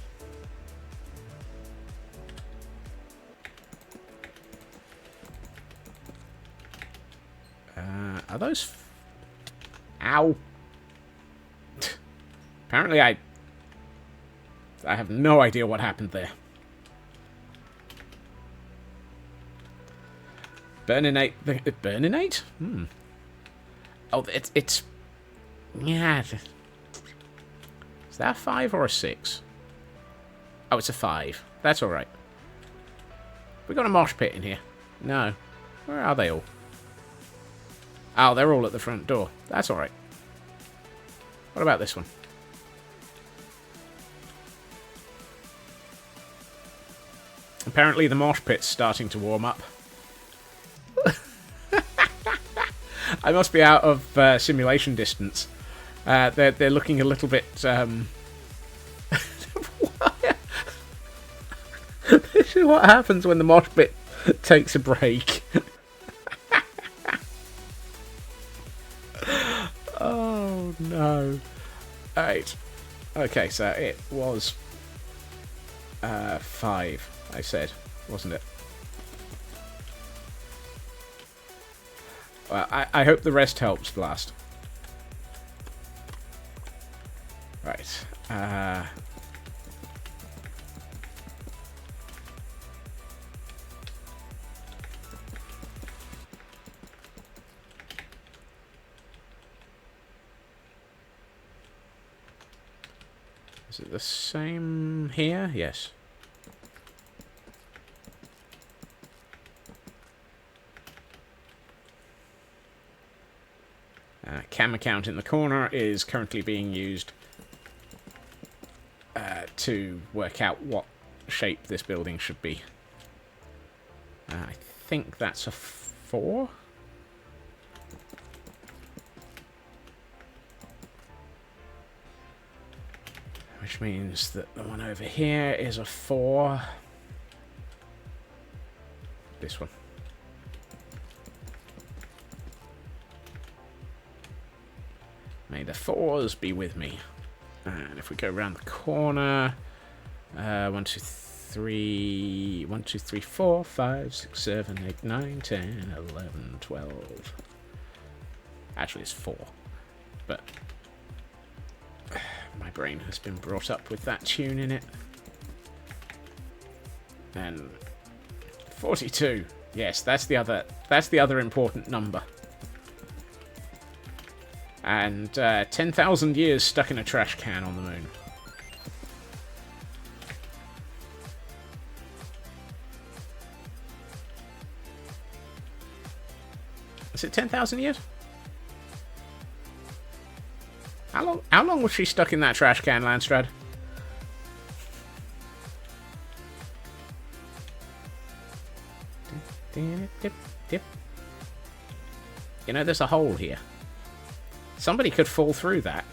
Are those... Ow. Apparently I have no idea what happened there. Burninate... Burninate? Hmm. Oh, it's... Yeah. Is that a 5 or a 6? Oh, it's a 5. That's alright. We got a mosh pit in here. No. Where are they all? Oh, they're all at the front door. That's alright. What about this one? Apparently the mosh pit's starting to warm up. I must be out of simulation distance. They're looking a little bit... This is what happens when the mosh pit takes a break. Oh no. Alright. Okay, so it was 5, I said, wasn't it? Well, I hope the rest helps, Blast. Right. Is it the same here? Yes. Camera count in the corner is currently being used to work out what shape this building should be. I think that's a 4. Which means that the one over here is a 4. This one. May the 4s be with me. And if we go around the corner, 1, 2, 3, 1, 2, 3, 4, 5, 6, 7, 8, 9, 10, 11, 12. Actually, it's 4. But my brain has been brought up with that tune in it. And 42. Yes, that's the other important number. And 10,000 years stuck in a trash can on the moon. Is it 10,000 years? How long was she stuck in that trash can, Landstrad? Dip. You know, there's a hole here. Somebody could fall through that.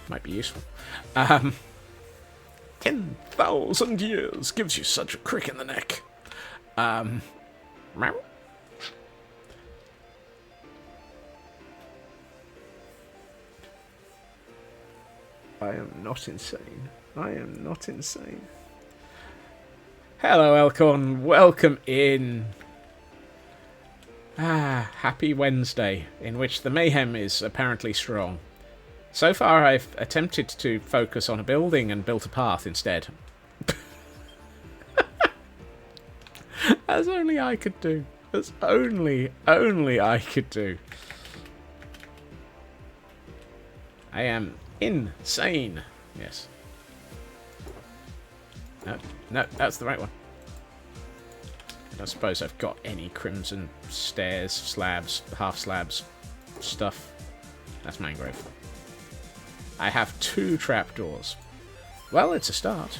Might be useful. 10,000 years gives you such a crick in the neck. Meow. I am not insane. I am not insane. Hello, Elcon. Welcome in. Happy Wednesday, in which the mayhem is apparently strong. So far, I've attempted to focus on a building and built a path instead. As only I could do. As only I could do. I am insane. Yes. No, that's the right one. I don't suppose I've got any crimson stairs, slabs, half slabs, stuff. That's mangrove. I have 2 trapdoors. Well, it's a start.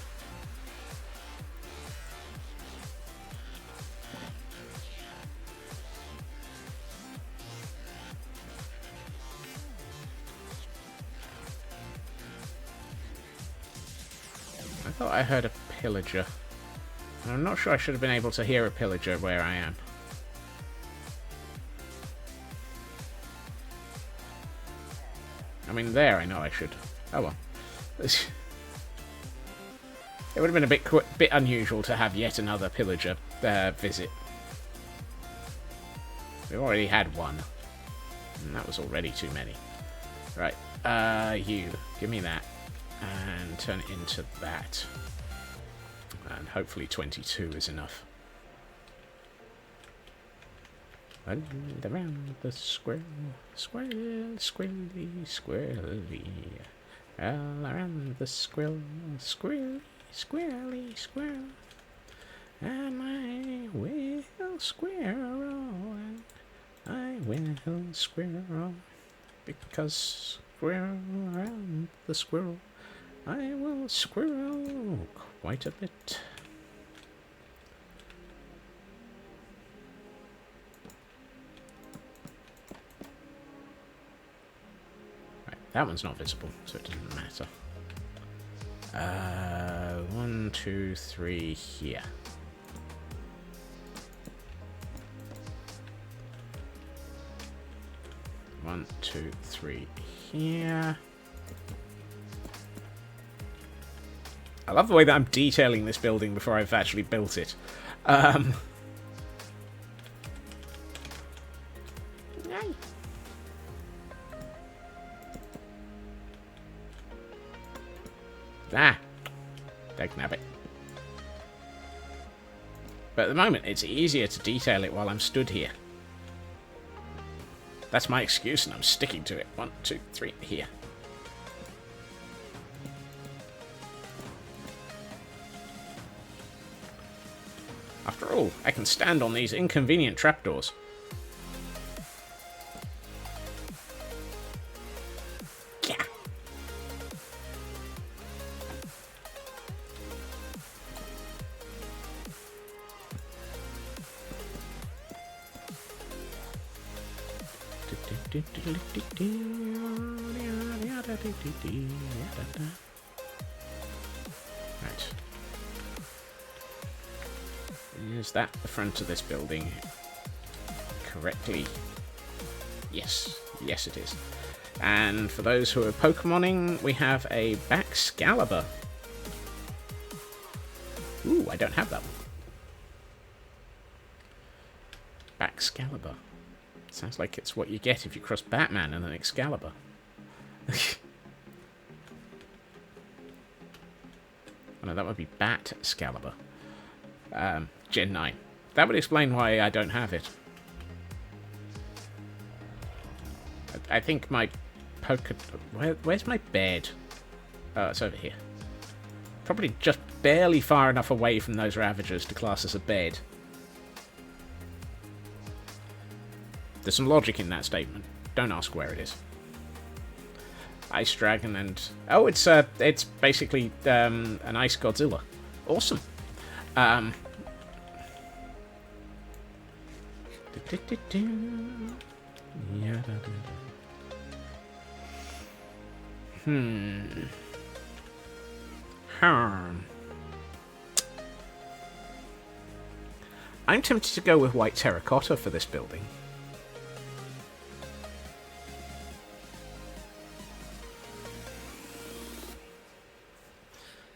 I thought I heard a pillager. I'm not sure I should have been able to hear a pillager where I am. I mean, there I know I should. Oh well. It would have been a bit unusual to have yet another pillager visit. We already had one. And that was already too many. Right. You. Give me that. And turn it into that. And hopefully 22 is enough. And around the squirrel, squirrel, squirrely, squirrely. All around the squirrel, squirrely, squirrely, squirrel. And I will squirrel, and I will squirrel, because squirrel around the squirrel, I will squirrel quite a bit. That one's not visible, so it doesn't matter. 1, 2, 3 here. 1, 2, 3 here. I love the way that I'm detailing this building before I've actually built it. Dagnabbit. But at the moment, it's easier to detail it while I'm stood here. That's my excuse, and I'm sticking to it. 1, 2, 3, here. After all, I can stand on these inconvenient trapdoors. Yeah. Right. Is that the front of this building correctly? Yes. Yes, it is. And for those who are Pokemoning, we have a Baxcalibur. Ooh, I don't have that one. Baxcalibur. Sounds like it's what you get if you cross Batman and an Excalibur. Oh, no, that would be Batcalibur. Gen 9. That would explain why I don't have it. I think my where's my bed? Oh, it's over here. Probably just barely far enough away from those Ravagers to class as a bed. There's some logic in that statement. Don't ask where it is. Ice Dragon and... Oh, it's basically an Ice Godzilla. Awesome. I'm tempted to go with white terracotta for this building.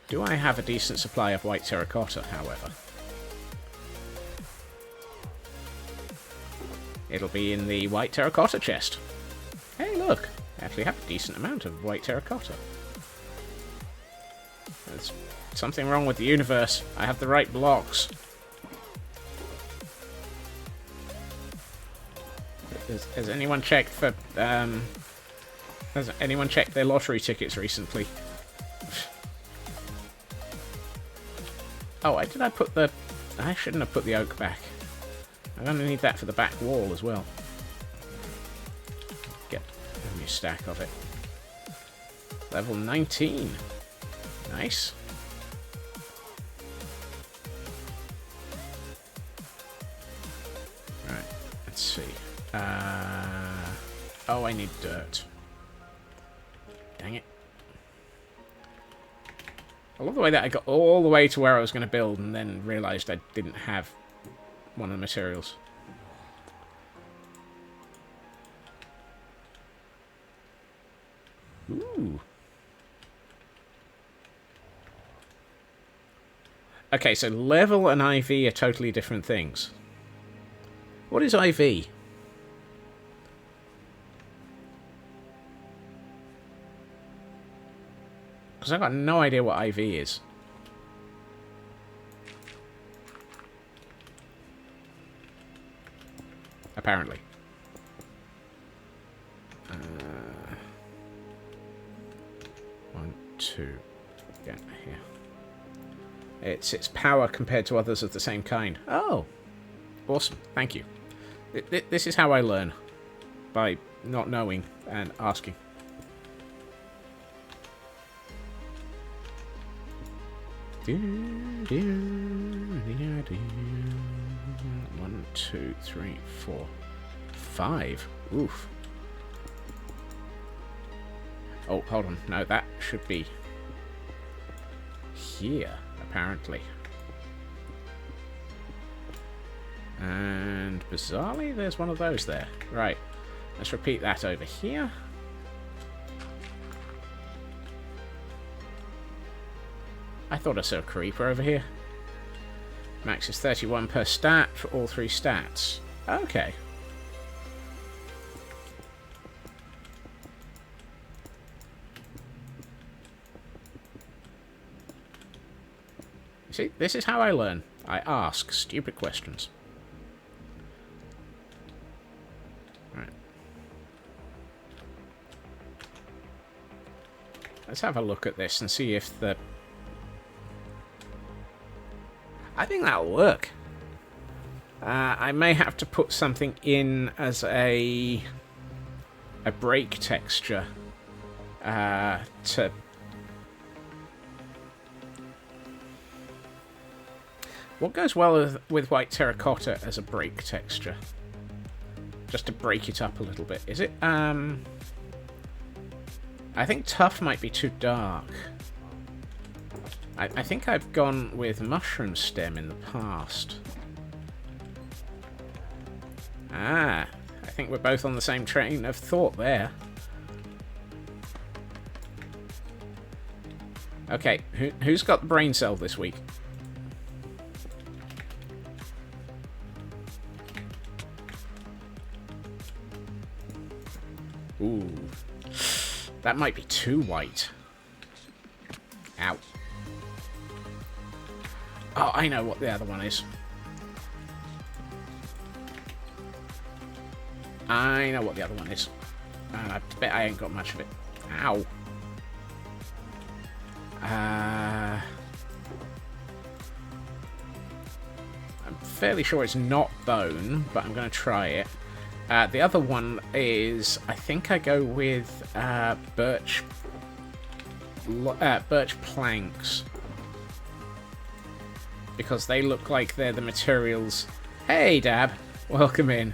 Do I have a decent supply of white terracotta, however? It'll be in the white terracotta chest. Hey, look! I actually have a decent amount of white terracotta. There's something wrong with the universe. I have the right blocks. Has anyone checked for... has anyone checked their lottery tickets recently? Oh, why did I put the... I shouldn't have put the oak back. I'm going to need that for the back wall as well. Get a new stack of it. Level 19. Nice. Right, let's see. Oh, I need dirt. Dang it. I love the way that I got all the way to where I was going to build and then realised I didn't have one of the materials. Ooh. Okay, so level and IV are totally different things. What is IV? Because I've got no idea what IV is. Apparently. 1, 2. Yeah, here. It's its power compared to others of the same kind. Oh! Awesome. Thank you. This is how I learn. By not knowing and asking. One, two, three, 4, 5. Oof. Oh, hold on. No, that should be here, apparently. And bizarrely, there's one of those there. Right. Let's repeat that over here. I thought I saw a creeper over here. Max is 31 per stat for all 3 stats. Okay. See, this is how I learn. I ask stupid questions. Right. Let's have a look at this and see if the... I think that'll work. I may have to put something in as a break texture to... What goes well with white terracotta as a break texture? Just to break it up a little bit. Is it, I think tough might be too dark. I think I've gone with mushroom stem in the past. Ah, I think we're both on the same train of thought there. Okay, who's got the brain cell this week? Ooh. That might be too white. Ow. Oh, I know what the other one is. I know what the other one is. I bet I ain't got much of it. Ow. I'm fairly sure it's not bone, but I'm going to try it. The other one is, I think I go with birch planks. Because they look like they're the materials... Hey, Dab! Welcome in.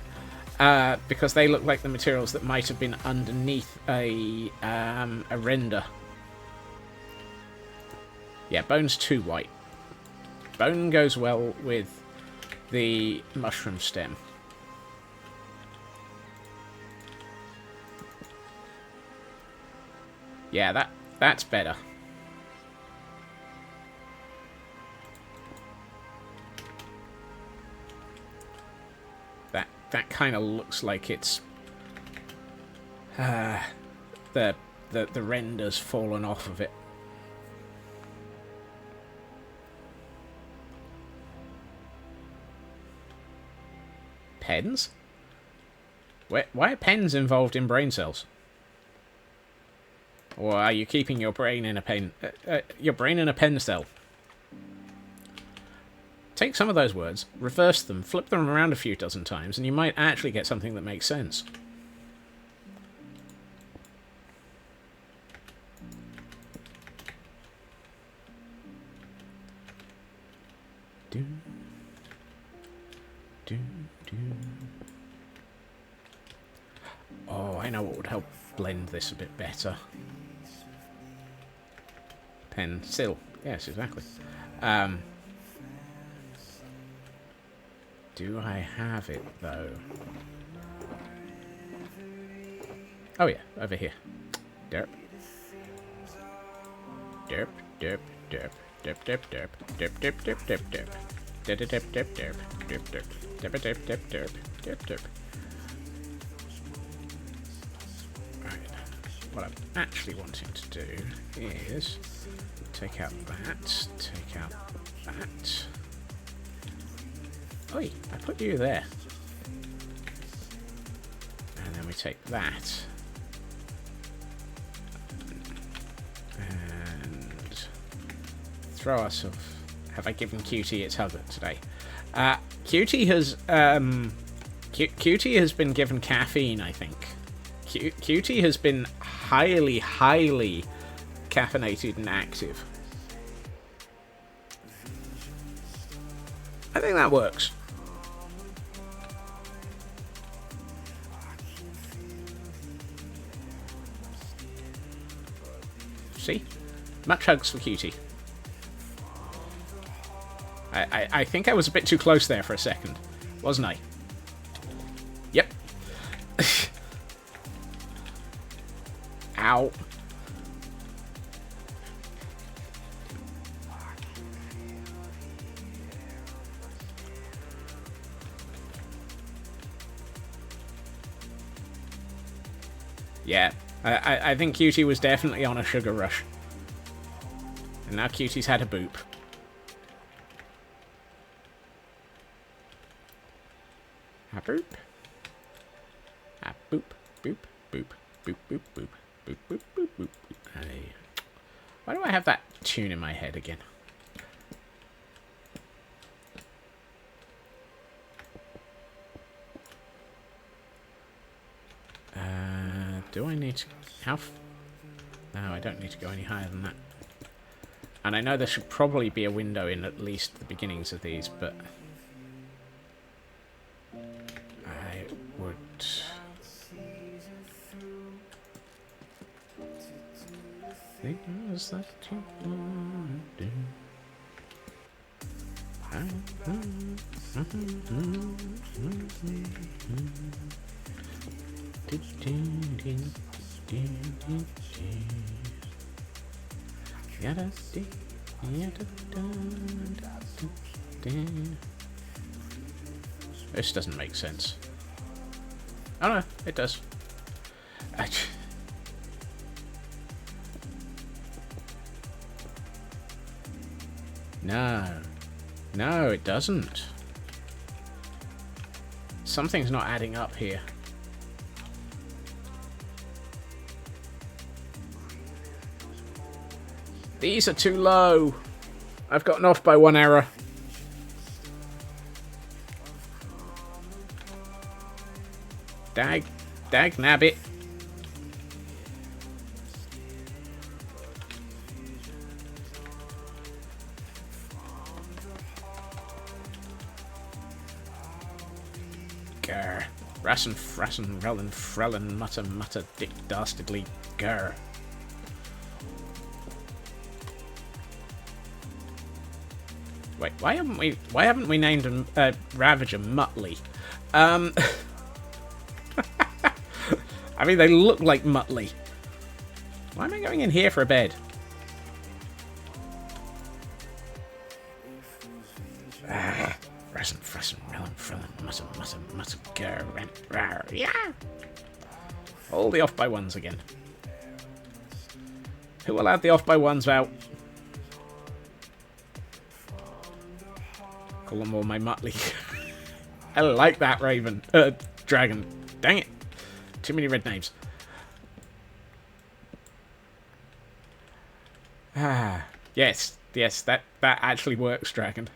Because they look like the materials that might have been underneath a render. Yeah, bone's too white. Bone goes well with the mushroom stem. Yeah, that's better. That kind of looks like it's the render's fallen off of it. Pens? Why are pens involved in brain cells? Or are you keeping your brain in a pen? Your brain in a pen cell? Take some of those words, reverse them, flip them around a few dozen times, and you might actually get something that makes sense. Do, do, do. Oh, I know what would help blend this a bit better. Pencil. Yes, exactly. Do I have it, though? Oh, yeah, over here. Derp. Derp, derp, derp. Derp, derp, derp. Derp, derp, derp, derp, derp. Derp, derp, derp, derp. Derp, derp. Derp, derp, derp, derp. Derp, derp. Right. what I'm actually wanting to do is take out that, take out that. Oi, I put you there. And then we take that. And throw ourselves. Have I given Cutie its hug today? Cutie has Cutie has been given caffeine, I think. Cutie has been highly caffeinated and active. I think that works. See? Much hugs for Cutie. I think I was a bit too close there for a second, wasn't I? Yep. Ow. Yeah, I think Cutie was definitely on a sugar rush. And now Cutie's had a boop. A boop. A boop, boop, boop, boop, boop, boop, boop, boop, boop, boop. Hey. Why do I have that tune in my head again? Do I need to... No, I don't need to go any higher than that. And I know there should probably be a window in at least the beginnings of these, but... I would... Things that you want to This doesn't make sense. Oh no, it does. No. No, it doesn't. Something's not adding up here. These are too low. I've gotten off by one error. Dag nabbit. Grr. Rassin, frassin, relin, frellin, mutter, dick, dastardly, grr. Wait, why haven't we named him Ravager Muttley? I mean, they look like Muttley. Why am I going in here for a bed? Rassin, frassin, relin, frellin, mutter, grr, yeah. All the off by ones again. Who allowed the off by ones out? Call them all my Muttley. I like that Raven. Dragon. Dang it. Too many red names. Ah. Yes. Yes, that actually works, Dragon.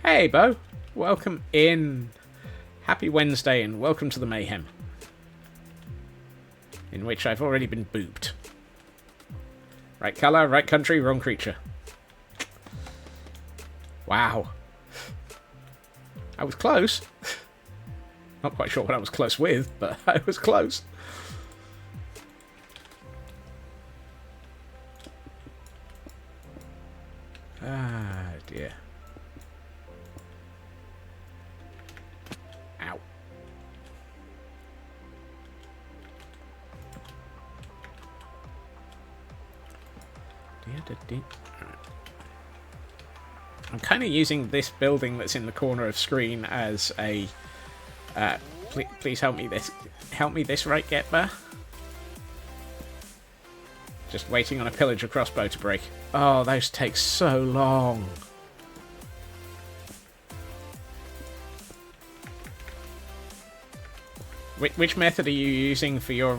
Hey, Bo. Welcome in. Happy Wednesday and welcome to the mayhem. In which I've already been booped. Right colour, right country, wrong creature. Wow. I was close. Not quite sure what I was close with, but I was close. Ah, dear. Ow. I'm kind of using this building that's in the corner of screen as a... please help me this right, Getber. Just waiting on a pillager crossbow to break. Oh, those take so long. Which method are you using for your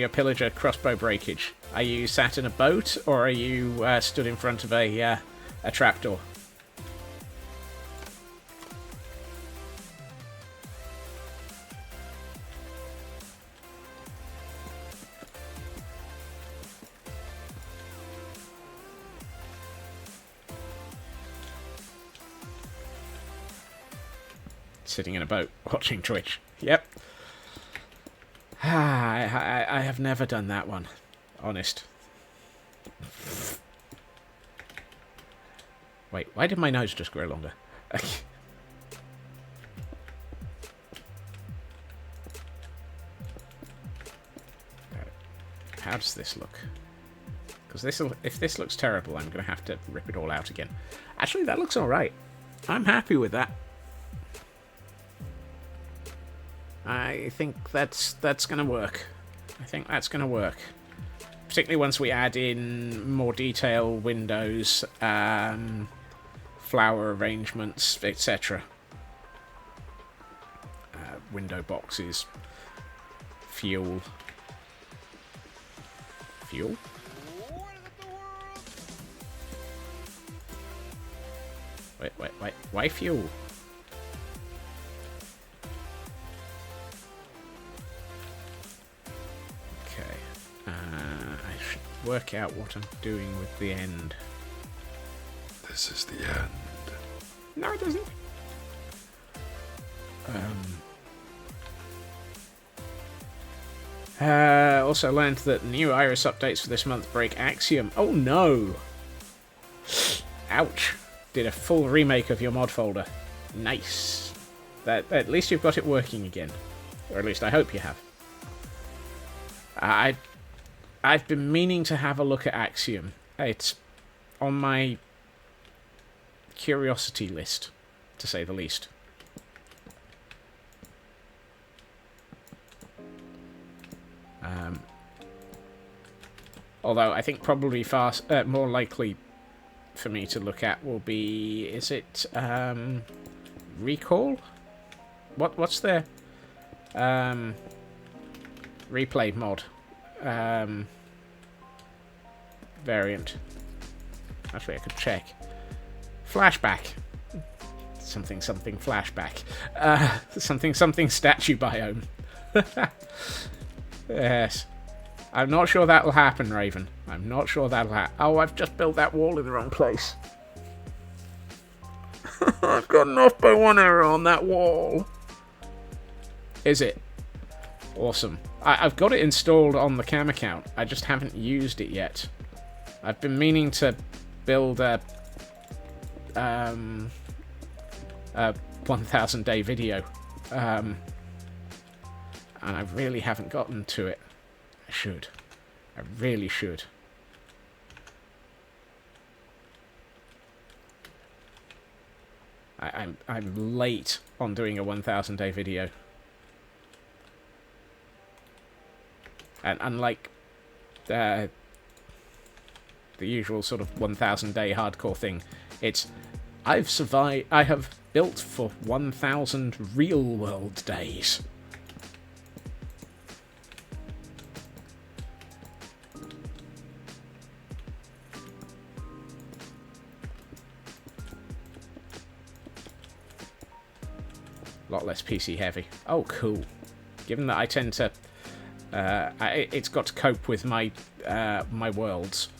pillager crossbow breakage? Are you sat in a boat, or are you stood in front of a trapdoor? Sitting in a boat, watching Twitch. Yep. I have never done that one. Honest. Wait, why did my nose just grow longer? How does this look? Because if this looks terrible, I'm going to have to rip it all out again. Actually, that looks alright. I'm happy with that. I think that's going to work. I think that's going to work. Particularly once we add in more detail, windows, flower arrangements, etc. Window boxes. Fuel. Fuel? Wait. Why fuel? Work out what I'm doing with the end. This is the end. No, it doesn't. Also learned that new Iris updates for this month break Axiom. Oh no! Ouch. Did a full remake of your mod folder. Nice. At least you've got it working again. Or at least I hope you have. I've been meaning to have a look at Axiom. It's on my curiosity list, to say the least. Although I think probably more likely for me to look at will be, is it Recall? What's their replay mod? Variant. Actually, I could check. Flashback. Something flashback. Something statue biome. Yes. I'm not sure that'll happen, Raven. I'm not sure that'll happen. Oh, I've just built that wall in the wrong place. I've got an off by one error on that wall. Is it? Awesome. I've got it installed on the cam account. I just haven't used it yet. I've been meaning to build a 1,000 day video. And I really haven't gotten to it. I should. I really should. I'm late on doing a 1,000 day video. And unlike the usual sort of 1,000 day hardcore thing, it's I have built for 1,000 real world days. A lot less PC heavy. Oh, cool. Given that I tend to it's got to cope with my my worlds.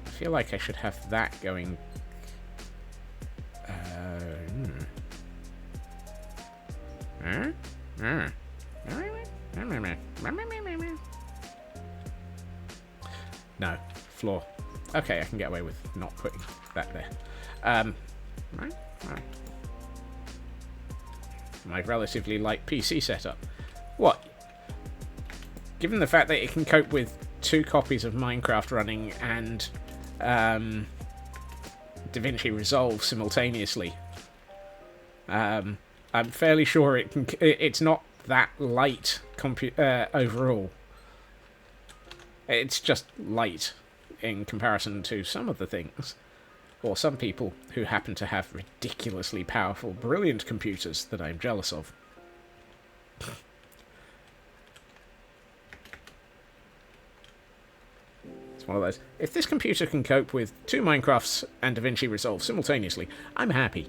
I feel like I should have that going. No. Floor. Okay, I can get away with not putting that there. Right. My relatively light PC setup. What? Given the fact that it can cope with 2 copies of Minecraft running and DaVinci Resolve simultaneously, I'm fairly sure it's not that light overall. It's just light in comparison to some of the things, or some people who happen to have ridiculously powerful, brilliant computers that I'm jealous of. It's one of those. If this computer can cope with 2 Minecrafts and DaVinci Resolve simultaneously, I'm happy.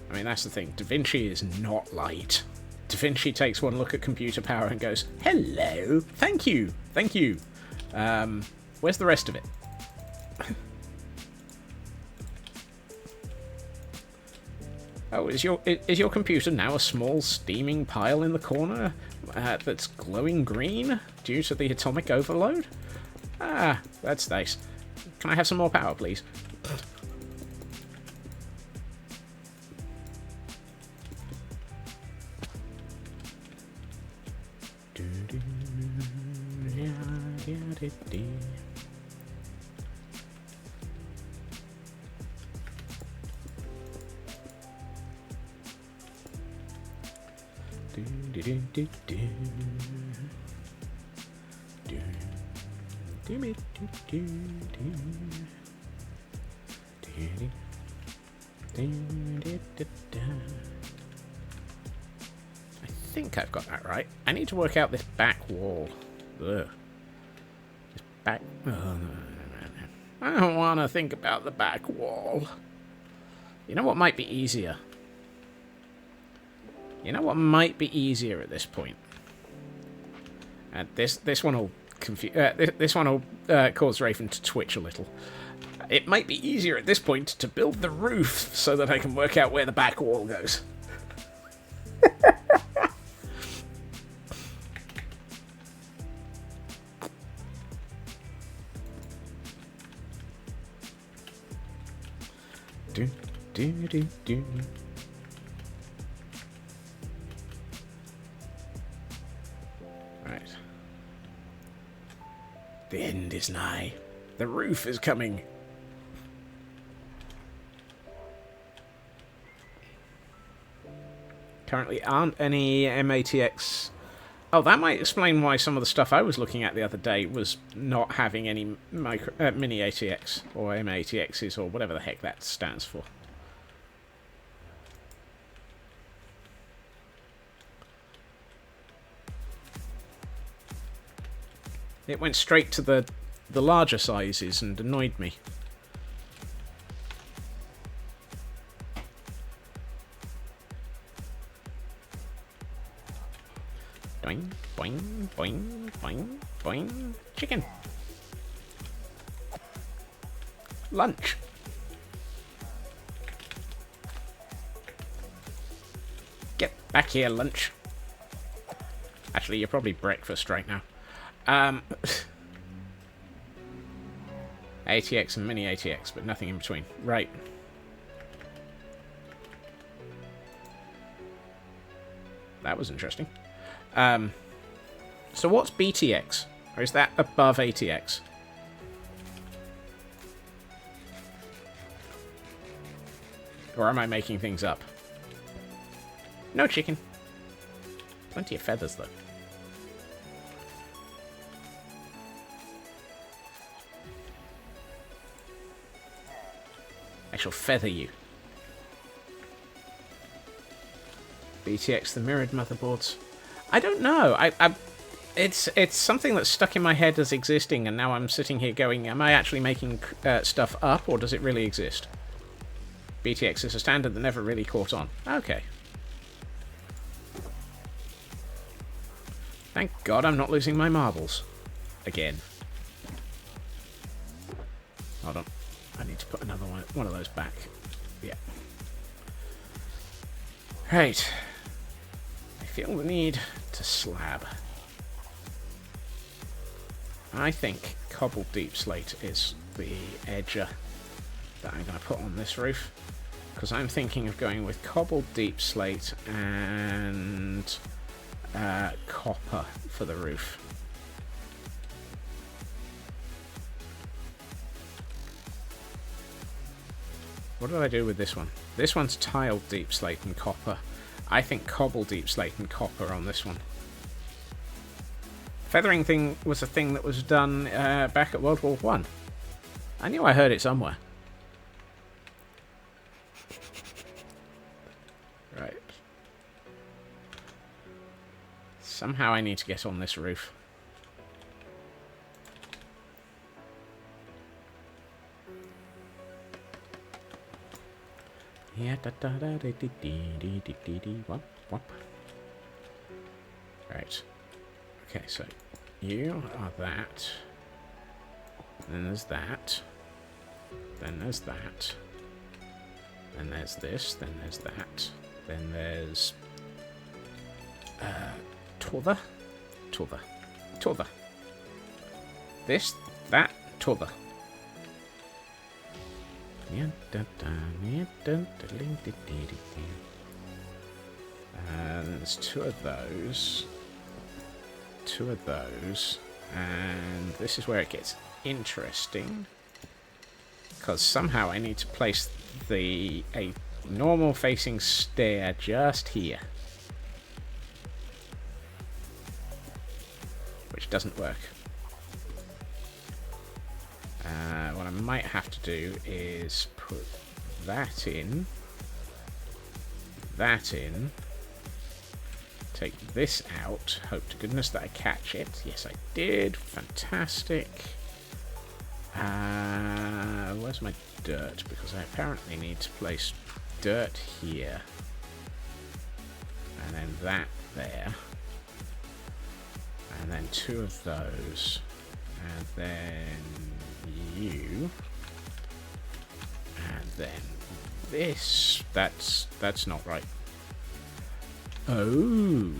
I mean, that's the thing. DaVinci is not light. DaVinci takes one look at computer power and goes, hello, thank you. Where's the rest of it? Oh, is your computer now a small steaming pile in the corner that's glowing green due to the atomic overload? Ah, that's nice. Can I have some more power, please? I think I've got that right. I need to work out this back wall. Ugh. This back... Oh, no. I don't want to think about the back wall. You know what might be easier? You know what might be easier at this point? And this one will confuse. This one will cause Raven to twitch a little. It might be easier at this point to build the roof so that I can work out where the back wall goes. do. Right. The end is nigh. The roof is coming. Currently aren't any MATX... Oh, that might explain why some of the stuff I was looking at the other day was not having any mini ATX, or MATXs, or whatever the heck that stands for. It went straight to the larger sizes and annoyed me. Boing, boing, boing, boing, boing. Chicken. Lunch. Get back here, lunch. Actually, you're probably breakfast right now. ATX and mini ATX, but nothing in between. Right. That was interesting. So what's BTX? Or is that above ATX? Or am I making things up? No chicken. Plenty of feathers, though. I shall feather you. BTX, the mirrored motherboards. I don't know. It's something that's stuck in my head as existing, and now I'm sitting here going, am I actually making stuff up, or does it really exist? BTX is a standard that never really caught on. Okay. Thank God I'm not losing my marbles. Again. hold on. I need to put another one of those back. Yeah. Right. I feel the need to slab. I think cobbled deep slate is the edger that I'm going to put on this roof. Because I'm thinking of going with cobbled deep slate and copper for the roof. What did I do with this one? This one's tiled deep slate and copper. I think cobble deep slate and copper on this one. Feathering thing was a thing that was done back at World War One. I knew I heard it somewhere. Right. Somehow I need to get on this roof. Yeah, da da da da dee dee dee dee dee wop wop. Right. Okay, so you are that. Then there's that. Then there's that. Then there's this. Then there's that. Then there's t'other. This, that, t'other. There's two of those, and this is where it gets interesting, because somehow I need to place a normal facing stair just here, which doesn't work. What I might have to do is put that in, take this out, hope to goodness that I catch it. Yes, I did. Fantastic. Where's my dirt? Because I apparently need to place dirt here. And then that there. And then two of those. And then you. And then this. That's not right. Oh.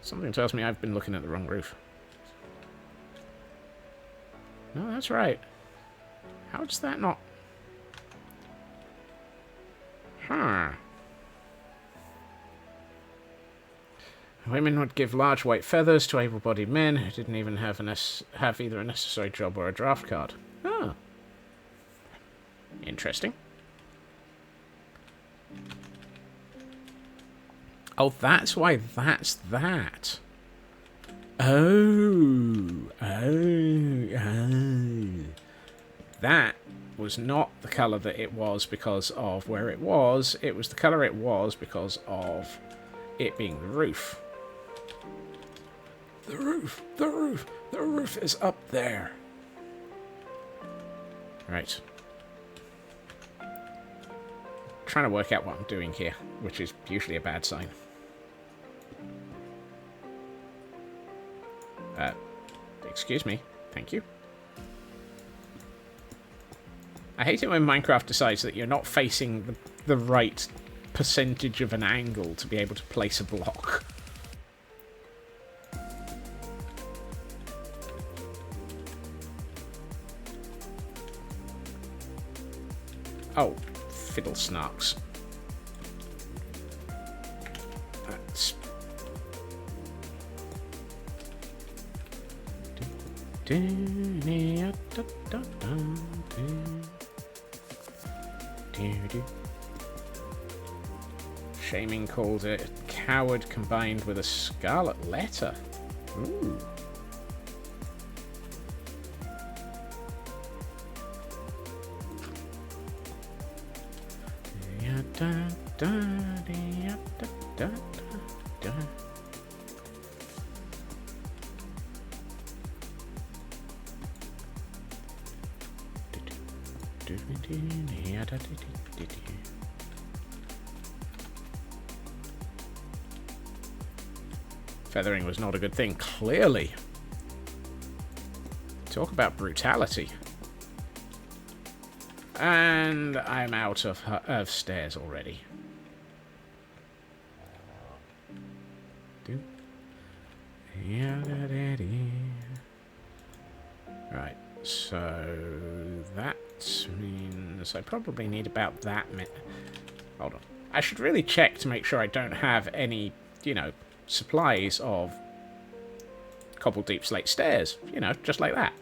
Something tells me I've been looking at the wrong roof. No, that's right. How does that not... Huh. Women would give large white feathers to able-bodied men who didn't even have either a necessary job or a draft card. Oh. Interesting. Oh, that's why that's that. Oh. That was not the colour that it was because of where it was. It was the colour it was because of it being the roof. The roof is up there. Right. Trying to work out what I'm doing here, which is usually a bad sign. Excuse me. Thank you. I hate it when Minecraft decides that you're not facing the right percentage of an angle to be able to place a block. Oh, fiddle snarks. That's... Shaming called it coward combined with a scarlet letter. Ooh. Feathering was not a good thing, clearly. Talk about brutality. And I'm out of stairs already. Right, so that means I probably need about that hold on. I should really check to make sure I don't have any, you know, supplies of cobbled deep slate stairs. You know, just like that.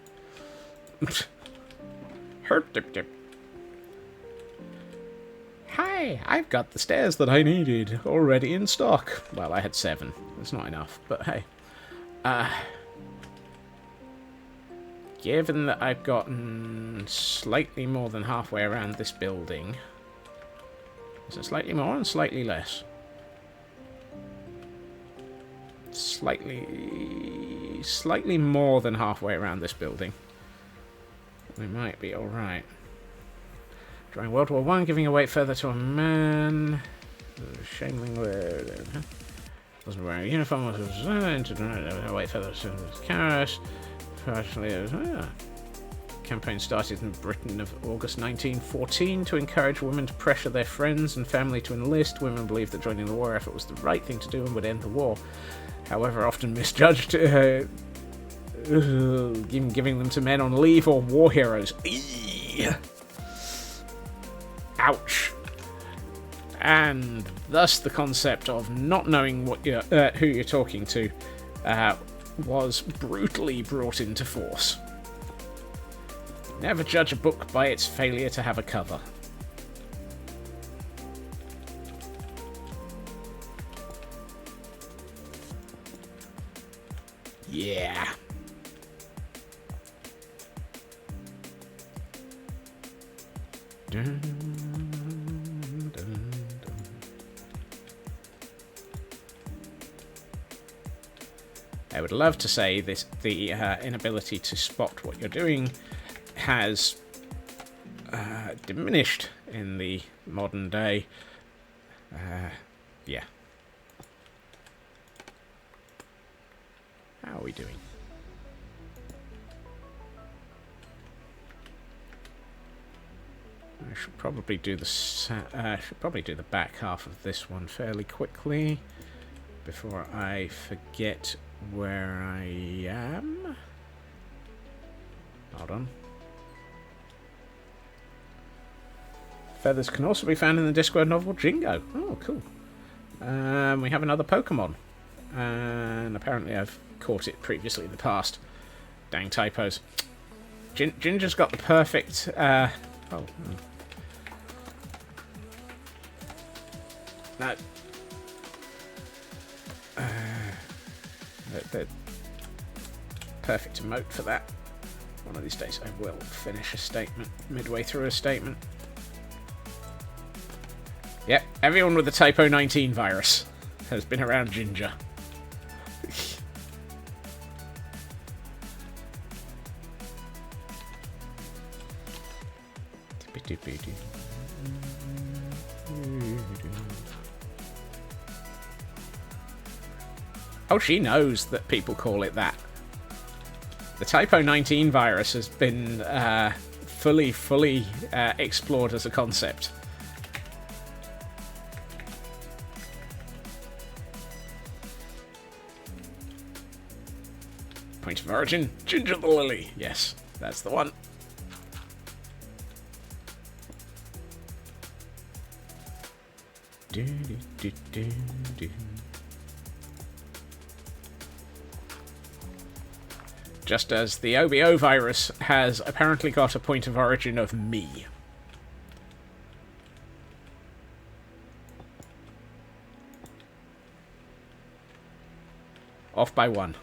Herp dip dip. Hi, I've got the stairs that I needed already in stock. Well, I had 7. That's not enough, but hey. Given that I've gotten slightly more than halfway around this building... Is it slightly more and slightly less? Slightly more than halfway around this building. We might be alright. During World War I, giving away further to a man. Shameling wasn't wearing a uniform. Was away further to Karas. Campaign started in Britain of August 1914 to encourage women to pressure their friends and family to enlist. Women believed that joining the war effort was the right thing to do and would end the war. However, often misjudged, giving them to men on leave or war heroes. Eee! Ouch. And thus the concept of not knowing what who you're talking to was brutally brought into force. Never judge a book by its failure to have a cover. Yeah. Dun, dun, dun. I would love to say the inability to spot what you're doing has diminished in the modern day. Yeah. How are we doing? I should probably do the back half of this one fairly quickly before I forget where I am. Hold on. Feathers can also be found in the Discworld novel Jingo. Oh, cool. We have another Pokemon. And apparently I've caught it previously in the past. Dang typos. Ginger's got the perfect... No. The perfect emote for that. One of these days I will finish a statement midway through a statement. Yep, everyone with the Typo 19 virus has been around Ginger. Oh, she knows that people call it that. The Typo 19 virus has been fully explored as a concept. Point of origin, Ginger the Lily. Yes, that's the one. Just as the OBO virus has apparently got a point of origin of me. Off by 1.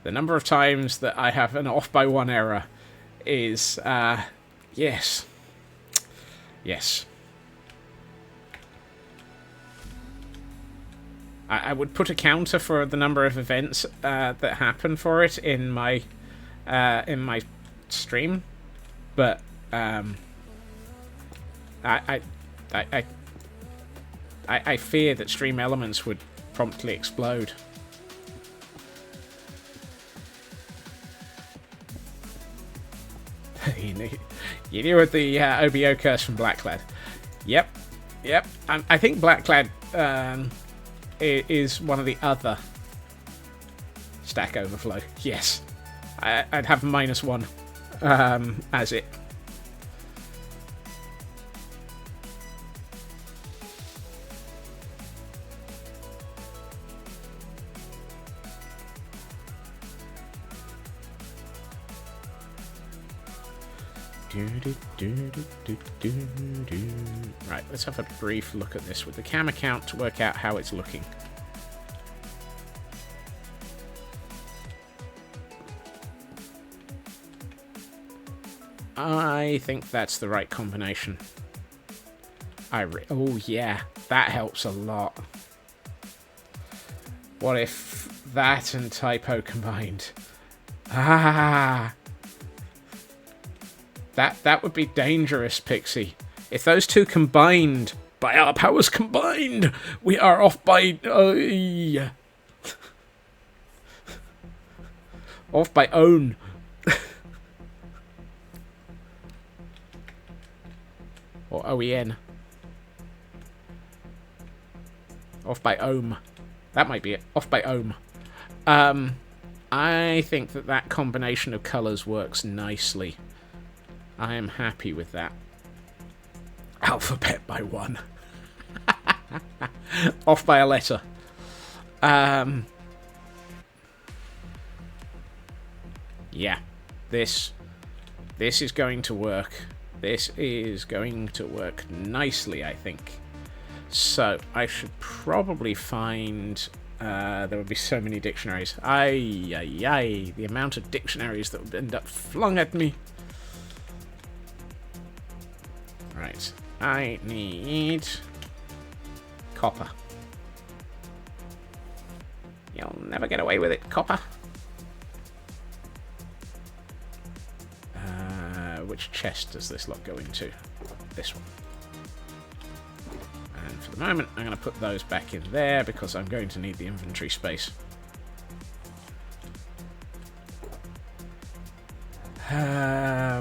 The number of times that I have an off by 1 error is, yes. Yes. I would put a counter for the number of events that happen for it in my stream, but I I fear that stream elements would promptly explode. You knew of the OBO curse from Blackclad. Yep. I think Blackclad is one of the other Stack Overflow. Yes. I'd have -1 as it. Right, let's have a brief look at this with the camera count to work out how it's looking. I think that's the right combination. Oh yeah, that helps a lot. What if that and typo combined? Ah! That would be dangerous, Pixie. If those two combined, by our powers combined, we are off by... off by own. Or OEN. Off by ohm. That might be it. Off by ohm. I think that combination of colours works nicely. I am happy with that. Alphabet by 1. Off by a letter. Yeah. This is going to work. This is going to work nicely, I think. So, I should probably find... there would be so many dictionaries. Ay. The amount of dictionaries that would end up flung at me. Right. I need... copper. You'll never get away with it, copper. Which chest does this lot go into? This one. And for the moment, I'm going to put those back in there because I'm going to need the inventory space.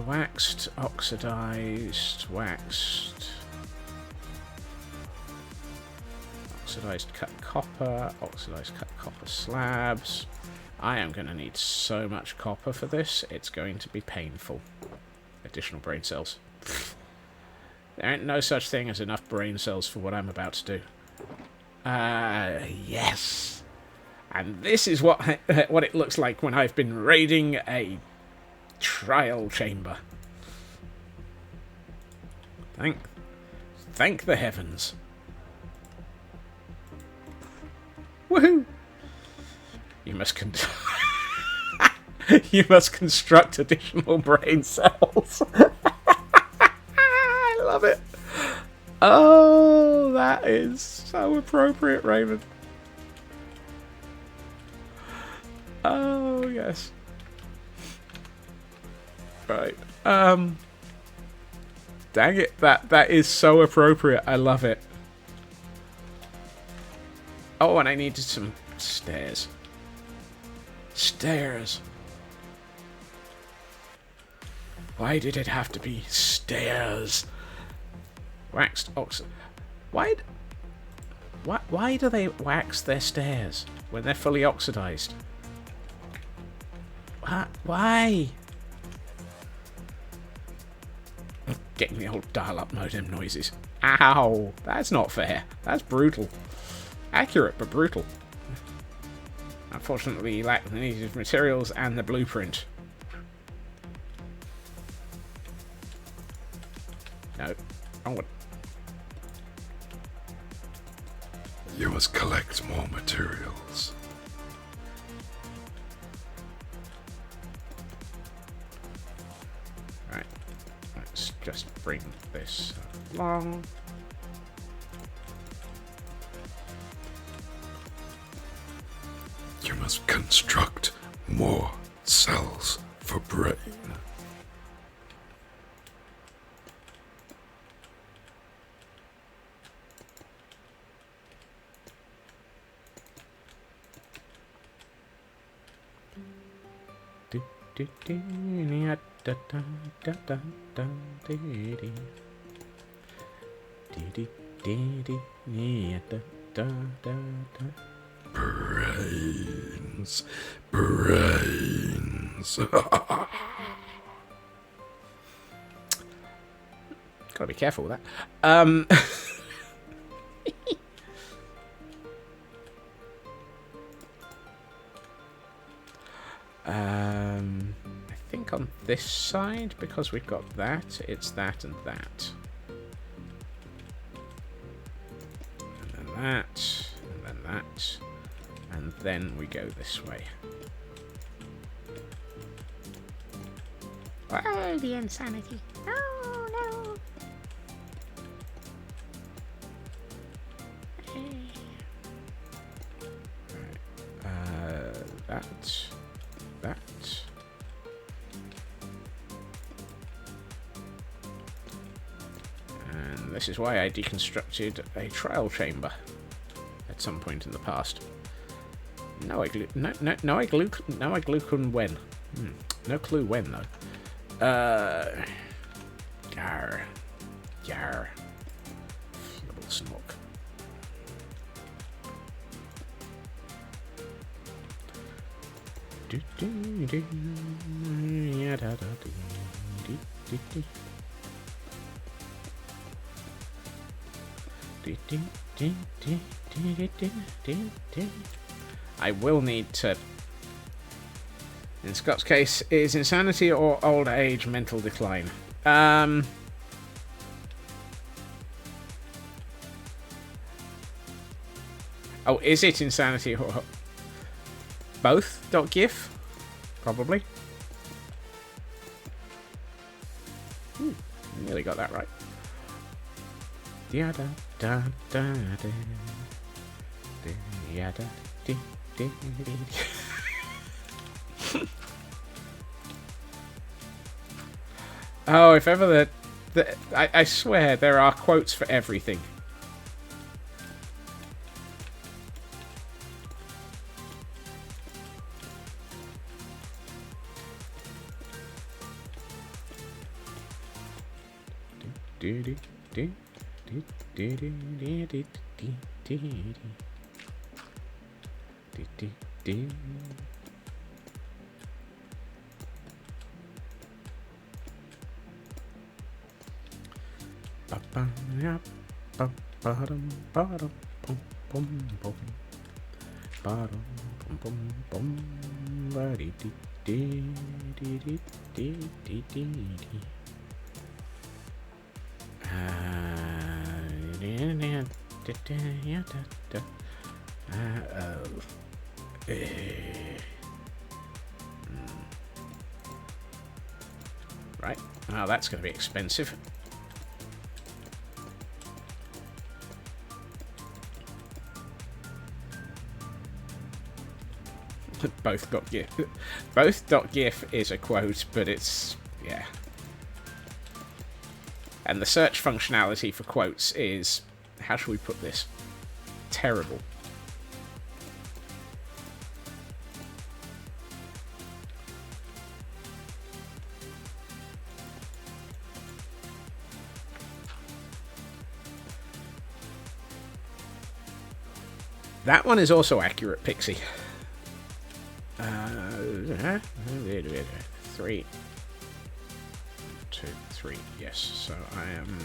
Waxed, oxidized, waxed. Oxidized cut copper, oxidized cut copper slabs. I am going to need so much copper for this, it's going to be painful. Additional brain cells. There ain't no such thing as enough brain cells for what I'm about to do. Yes! And this is what it looks like when I've been raiding a trial chamber. Thank the heavens. Woohoo! You must construct additional brain cells. I love it. Oh, that is so appropriate, Raven. Oh, yes. Right. Dang it. That is so appropriate. I love it. Oh, and I needed some stairs. Stairs. Why did it have to be stairs? Waxed ox. Why do they wax their stairs when they're fully oxidized? Why? Getting the old dial-up modem noises. Ow! That's not fair. That's brutal. Accurate, but brutal. Unfortunately, you lack the needed materials and the blueprint. No. Onward. You must collect more materials. Right. Let's just bring this along. You must construct more cells for brain. Brains. Brains. Gotta be careful with that. I think on this side, because we've got that, it's that and that. And then that, and then that, and then we go this way. Oh, the insanity. No, no. That. And this is why I deconstructed a trial chamber at some point in the past. No idea when. No clue when though. Yar. Flibble smoke. I will need to. In Scott's case, is insanity or old age mental decline? Oh, is it insanity or both? .gif? Probably. Nearly got that right. Oh, if ever I swear there are quotes for everything. Right. Oh, that's going to be expensive. Both.gif. Both.gif is a quote, but it's... yeah. And the search functionality for quotes is... how shall we put this? Terrible. That one is also accurate, Pixie. 3. 2, 3. Yes. So I am.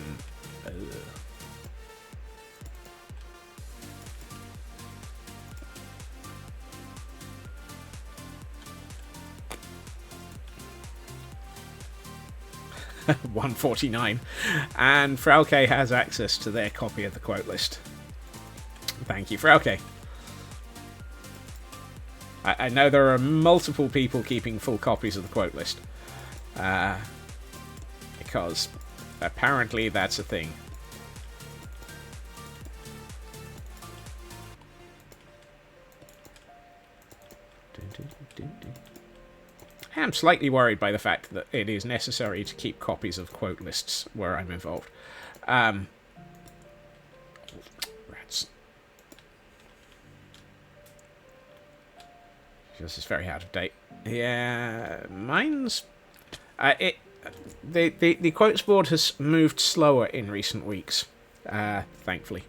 149, and Frauke has access to their copy of the quote list. Thank you, Frauke. I know there are multiple people keeping full copies of the quote list. Because apparently that's a thing. I am slightly worried by the fact that it is necessary to keep copies of quote lists where I'm involved. Rats. This is very out of date. Yeah, mine's... The quotes board has moved slower in recent weeks, thankfully.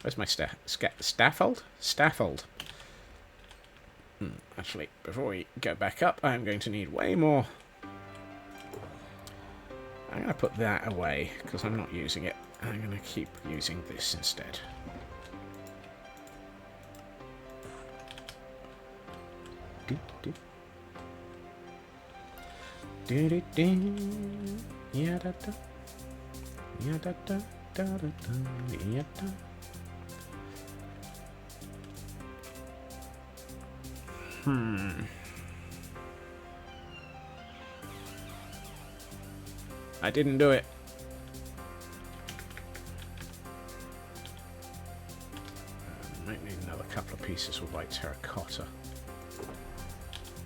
Where's my Staffold? Staffold. Actually, before we go back up, I'm going to need way more. I'm going to put that away, because I'm not using it. I'm going to keep using this instead. I didn't do it. Might need another couple of pieces of white terracotta.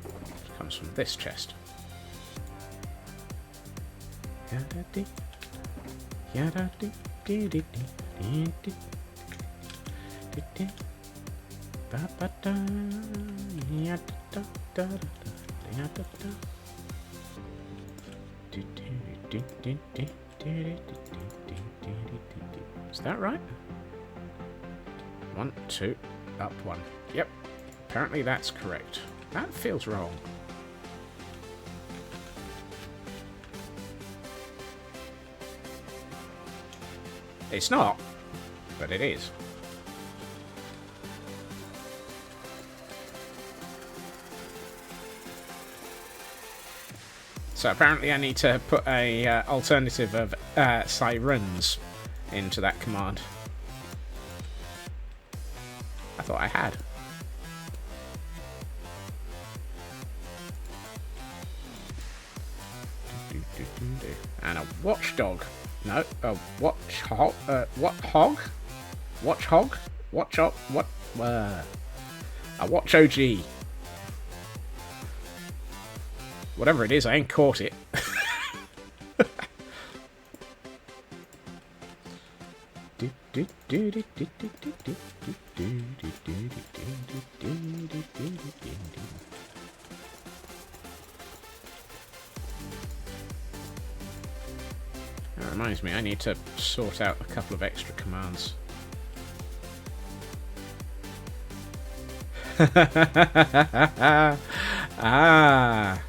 It comes from this chest. Is that right? 1, 2, up 1. Yep. Apparently that's correct. That feels wrong. It's not, but it is. So apparently I need to put a alternative of sirens into that command. I thought I had. And a watchdog. No, a watch hog. What hog? Watch hog? Watch up? What? A watch OG. Whatever it is, I ain't caught it. That reminds me, I need to sort out a couple of extra commands. Ah.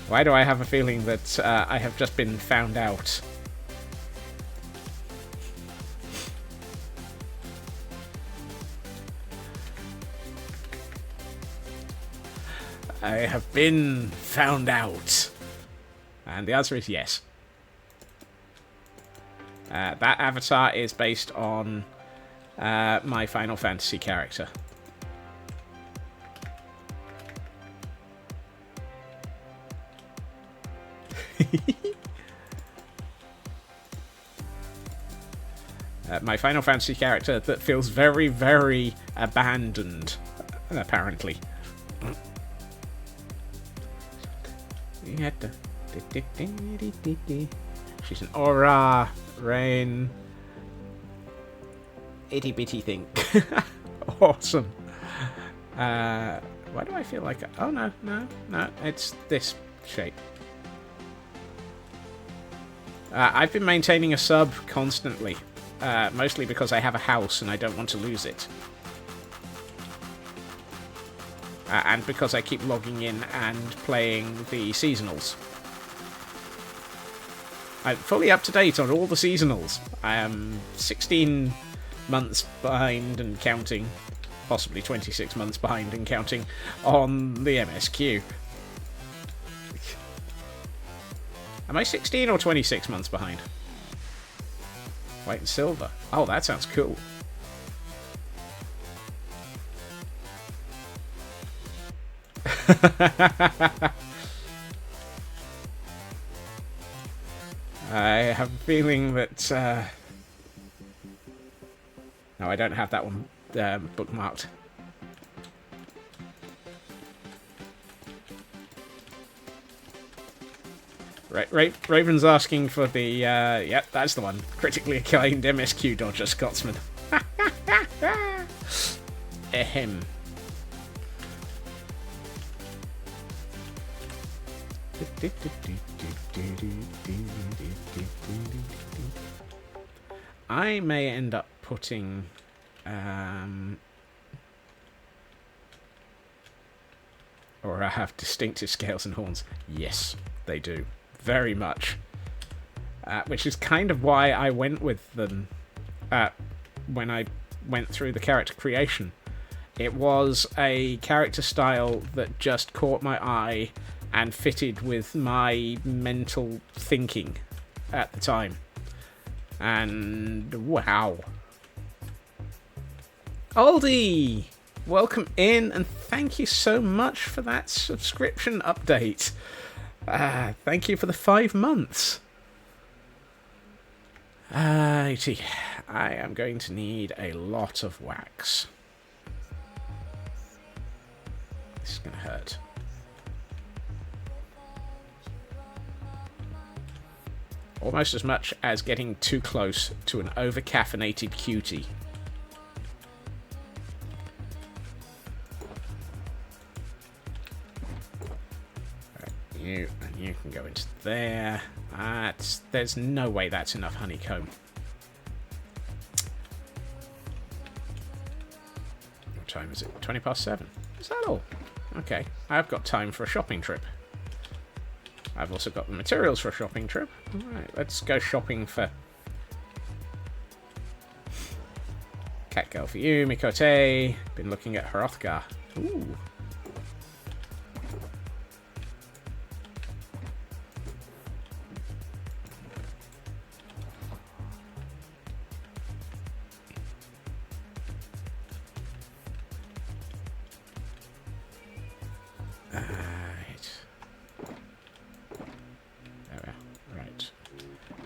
Why do I have a feeling that I have just been found out? I have been found out. And the answer is yes. That avatar is based on my Final Fantasy character. My Final Fantasy character that feels very, very abandoned, apparently. She's an aura, rain, itty bitty thing. Awesome. Why do I feel like... Oh, no, it's this shape. I've been maintaining a sub constantly, mostly because I have a house and I don't want to lose it. And because I keep logging in and playing the seasonals. I'm fully up to date on all the seasonals. I am 16 months behind and counting, possibly 26 months behind and counting, on the MSQ. Am I 16 or 26 months behind? White and silver. Oh, that sounds cool. I have a feeling that... No, I don't have that one bookmarked. Raven's asking for the... yep, that's the one. Critically acclaimed MSQ Dodger Scotsman. Ahem. I may end up putting... or I have distinctive scales and horns. Yes, they do. Very much. Which is kind of why I went with them when I went through the character creation. It was a character style that just caught my eye and fitted with my mental thinking at the time. And wow. Aldi! Welcome in, and thank you so much for that subscription update. Thank you for the 5 months. I am going to need a lot of wax. This is going to hurt. Almost as much as getting too close to an over-caffeinated cutie. You and you can go into there. There's no way that's enough honeycomb. What time is it? 20 past 7. Is that all? Okay, I've got time for a shopping trip. I've also got the materials for a shopping trip. Alright, let's go shopping for... Catgirl for you, Mikote. Been looking at Hrothgar. Ooh.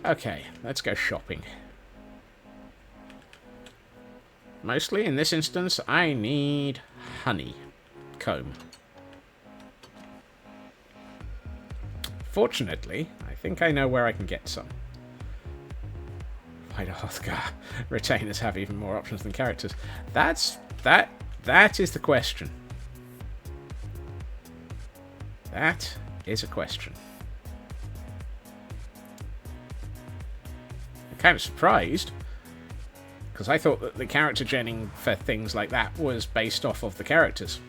Okay, let's go shopping. Mostly, in this instance, I need honeycomb. Fortunately, I think I know where I can get some. Why do Hrothgar retainers have even more options than characters? That is the question. That is a question. Kind of surprised, because I thought that the character genning for things like that was based off of the characters.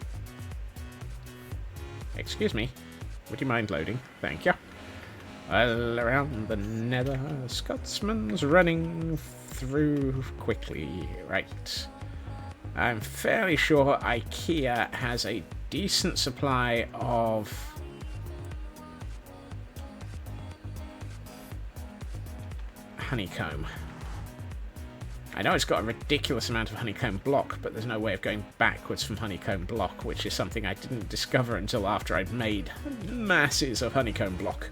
Excuse me, would you mind loading? Thank you. All around the nether, Scotsman's running through quickly. Right. I'm fairly sure IKEA has a decent supply of... honeycomb. I know it's got a ridiculous amount of honeycomb block, but there's no way of going backwards from honeycomb block, which is something I didn't discover until after I'd made masses of honeycomb block.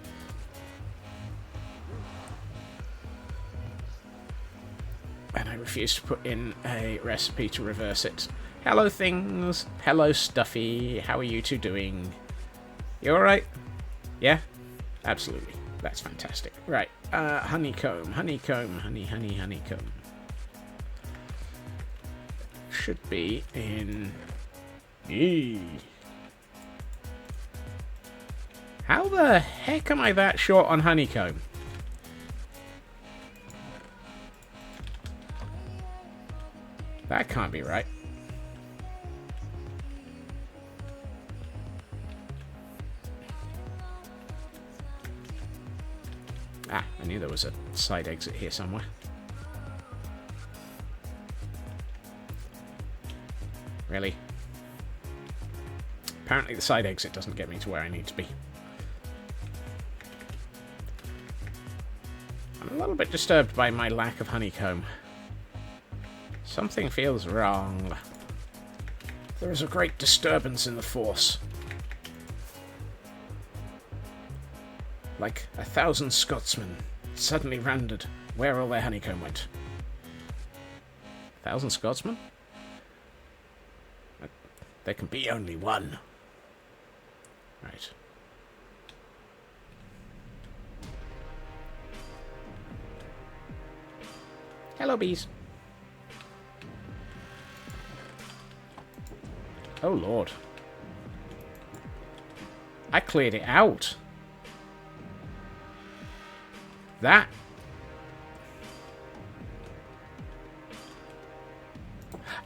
And I refuse to put in a recipe to reverse it. Hello things, hello Stuffy, how are you two doing? You alright? Yeah? Absolutely. That's fantastic. Right. Honeycomb. Honeycomb. Should be in... Eee. How the heck am I that short on honeycomb? That can't be right. Ah, I knew there was a side exit here somewhere. Really? Apparently the side exit doesn't get me to where I need to be. I'm a little bit disturbed by my lack of honeycomb. Something feels wrong. There is a great disturbance in the force. Like 1,000 Scotsmen suddenly rendered where all their honeycomb went. 1,000 Scotsmen? There can be only one. Right. Hello, bees. Oh, Lord. I cleared it out. That...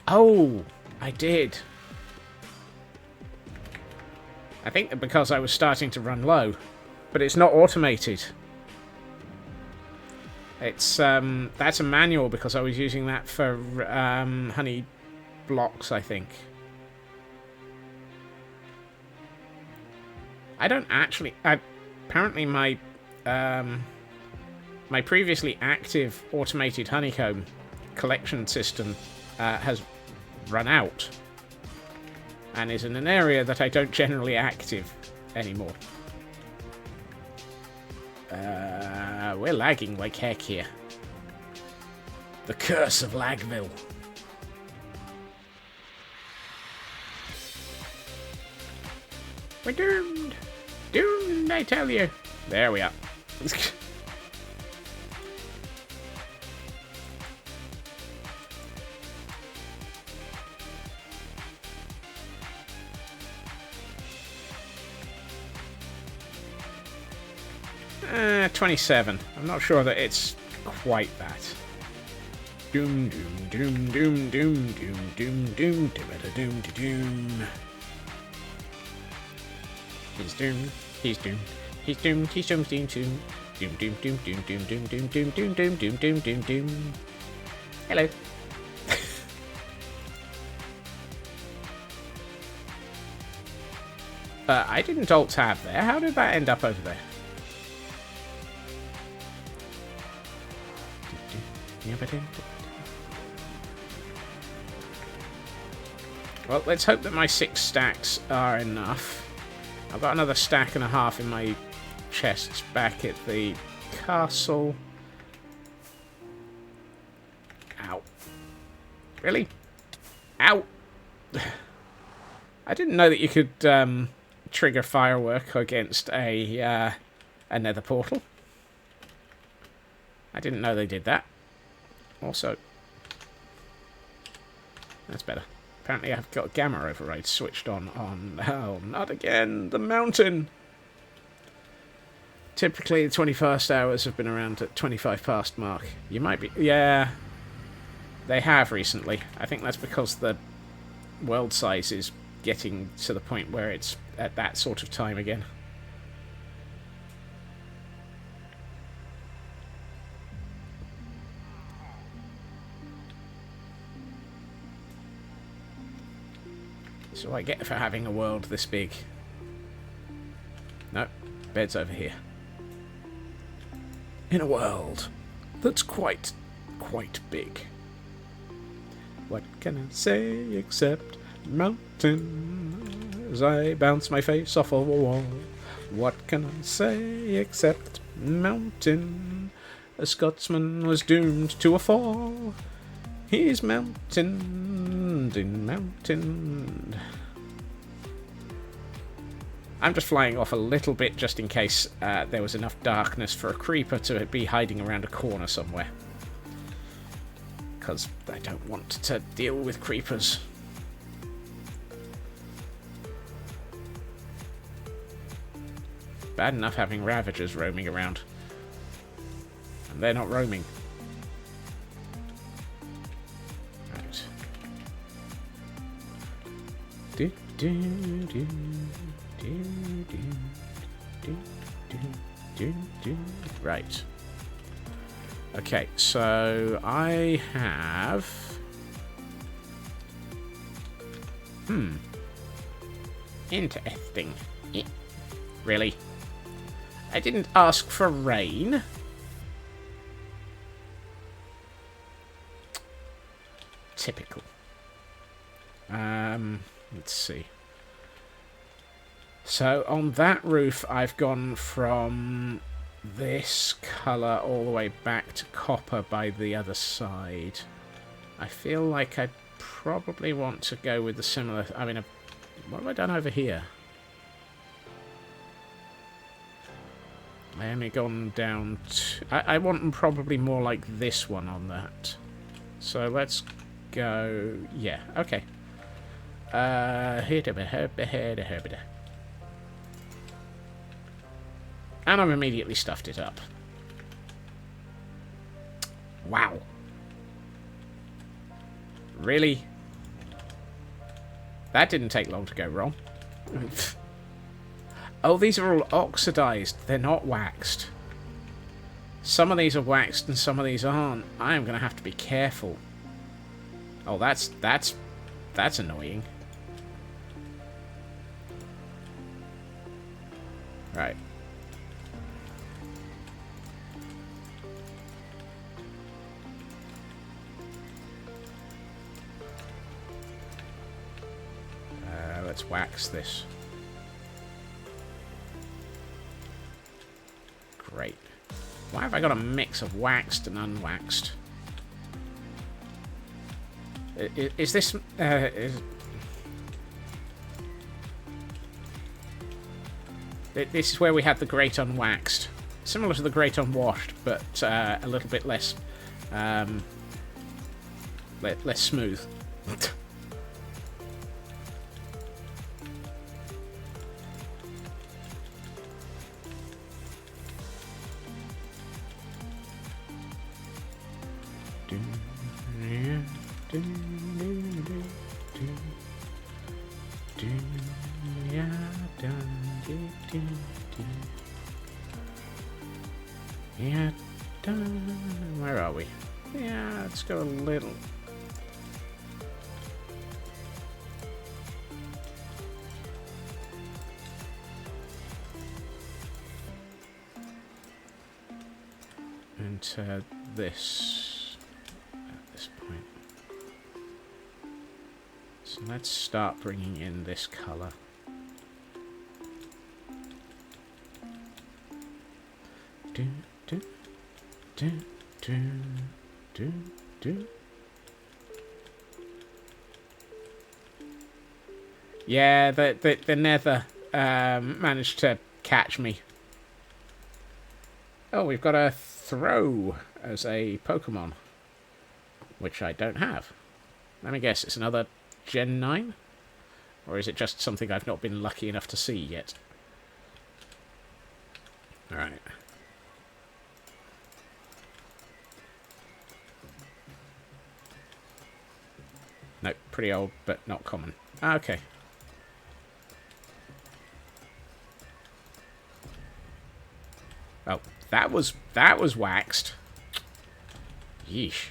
Oh, I did. I think because I was starting to run low. But it's not automated. It's, that's a manual because I was using that for, honey blocks, I think. I don't actually... apparently my, my previously active automated honeycomb collection system has run out. And is in an area that I don't generally active anymore. We're lagging like heck here. The curse of Lagville. We're doomed. Doomed, I tell you. There we are. 27. I'm not sure that it's quite that. Doom, doom, doom, doom, doom, doom, doom, doom, doom, doom. He's doomed. He's doomed. He's doomed. He's doomed. Doom, doom, doom, doom, doom, doom, doom, doom, doom, doom, doom, doom, doom, doom, doom, doom. Hello. I didn't alt-tab there. How did that end up over there? Well, let's hope that my 6 stacks are enough. I've got another stack and a half in my chests back at the castle. Ow. Really? Ow! I didn't know that you could trigger firework against a nether portal. I didn't know they did that. Also, that's better. Apparently I've got gamma override switched on. Oh, not again! The mountain! Typically the 21st hours have been around at 25 past mark. You might be... Yeah. They have recently. I think that's because the world size is getting to the point where it's at that sort of time again. That's what I get for having a world this big. No, bed's over here. In a world that's quite big. What can I say except mountain as I bounce my face off of a wall? What can I say except mountain? A Scotsman was doomed to a fall. He's mountained in mountain. I'm just flying off a little bit just in case there was enough darkness for a creeper to be hiding around a corner somewhere. Because I don't want to deal with creepers. Bad enough having ravagers roaming around. And they're not roaming. Right. Do, do, do, do, do, do, do, do, do. Right. Okay, so I have... Interesting. Really? I didn't ask for rain. Typical. Let's see. So on that roof, I've gone from this colour all the way back to copper by the other side. I feel like I probably want to go with the similar... I mean, what have I done over here? I only gone down to... I want them probably more like this one on that. So let's go... Yeah, okay. And I've immediately stuffed it up. Wow. Really? That didn't take long to go wrong. Oh, these are all oxidized. They're not waxed. Some of these are waxed and some of these aren't. I am going to have to be careful. Oh, that's annoying. Right. Let's wax this. Great. Why have I got a mix of waxed and unwaxed? Is this... This is where we had the great unwaxed. Similar to the great unwashed, but a little bit less... less smooth. Yeah, where are we? Yeah, let's go a little. Into this at this point. So let's start bringing in this color. Do, do, do, do, do, do. Yeah, the nether managed to catch me. Oh, we've got a throw as a Pokemon, which I don't have. Let me guess, it's another Gen 9? Or is it just something I've not been lucky enough to see yet? Alright. Nope, pretty old, but not common. Okay. Oh, that was waxed. Yeesh.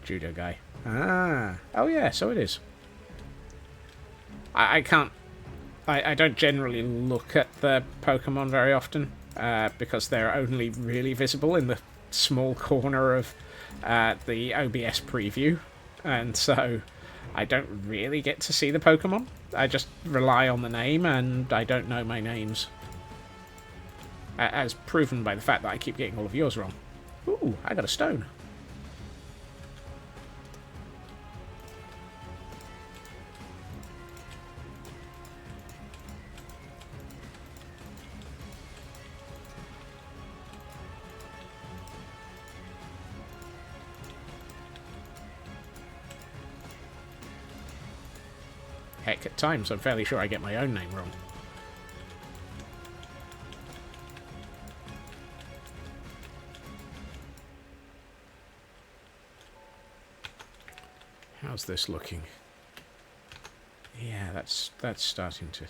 Judo guy. Ah. Oh yeah, so it is. I can't... I don't generally look at the Pokemon very often, because they're only really visible in the small corner of the OBS preview, and so I don't really get to see the Pokemon. I just rely on the name, and I don't know my names. As proven by the fact that I keep getting all of yours wrong. Ooh, I got a stone. Heck, at times I'm fairly sure I get my own name wrong. How's this looking? Yeah, that's starting to...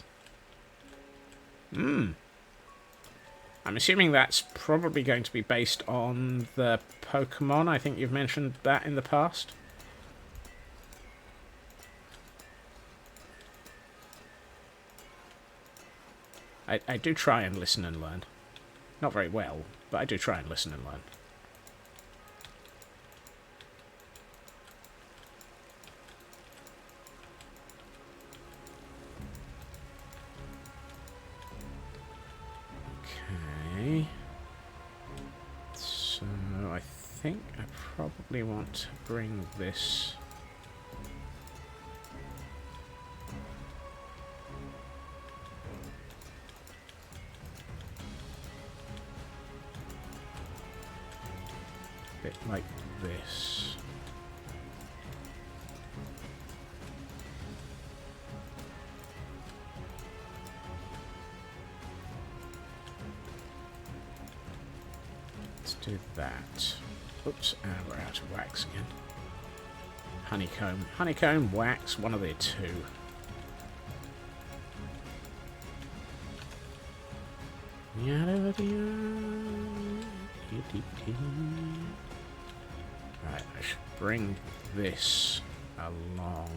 I'm assuming that's probably going to be based on the Pokemon. I think you've mentioned that in the past. I do try and listen and learn. Not very well, but I do try and listen and learn. Okay. So I think I probably want to bring this... bit like this. Let's do that. Oops, and we're out of wax again. Honeycomb. Honeycomb, wax, one of the two. Right, I should bring this along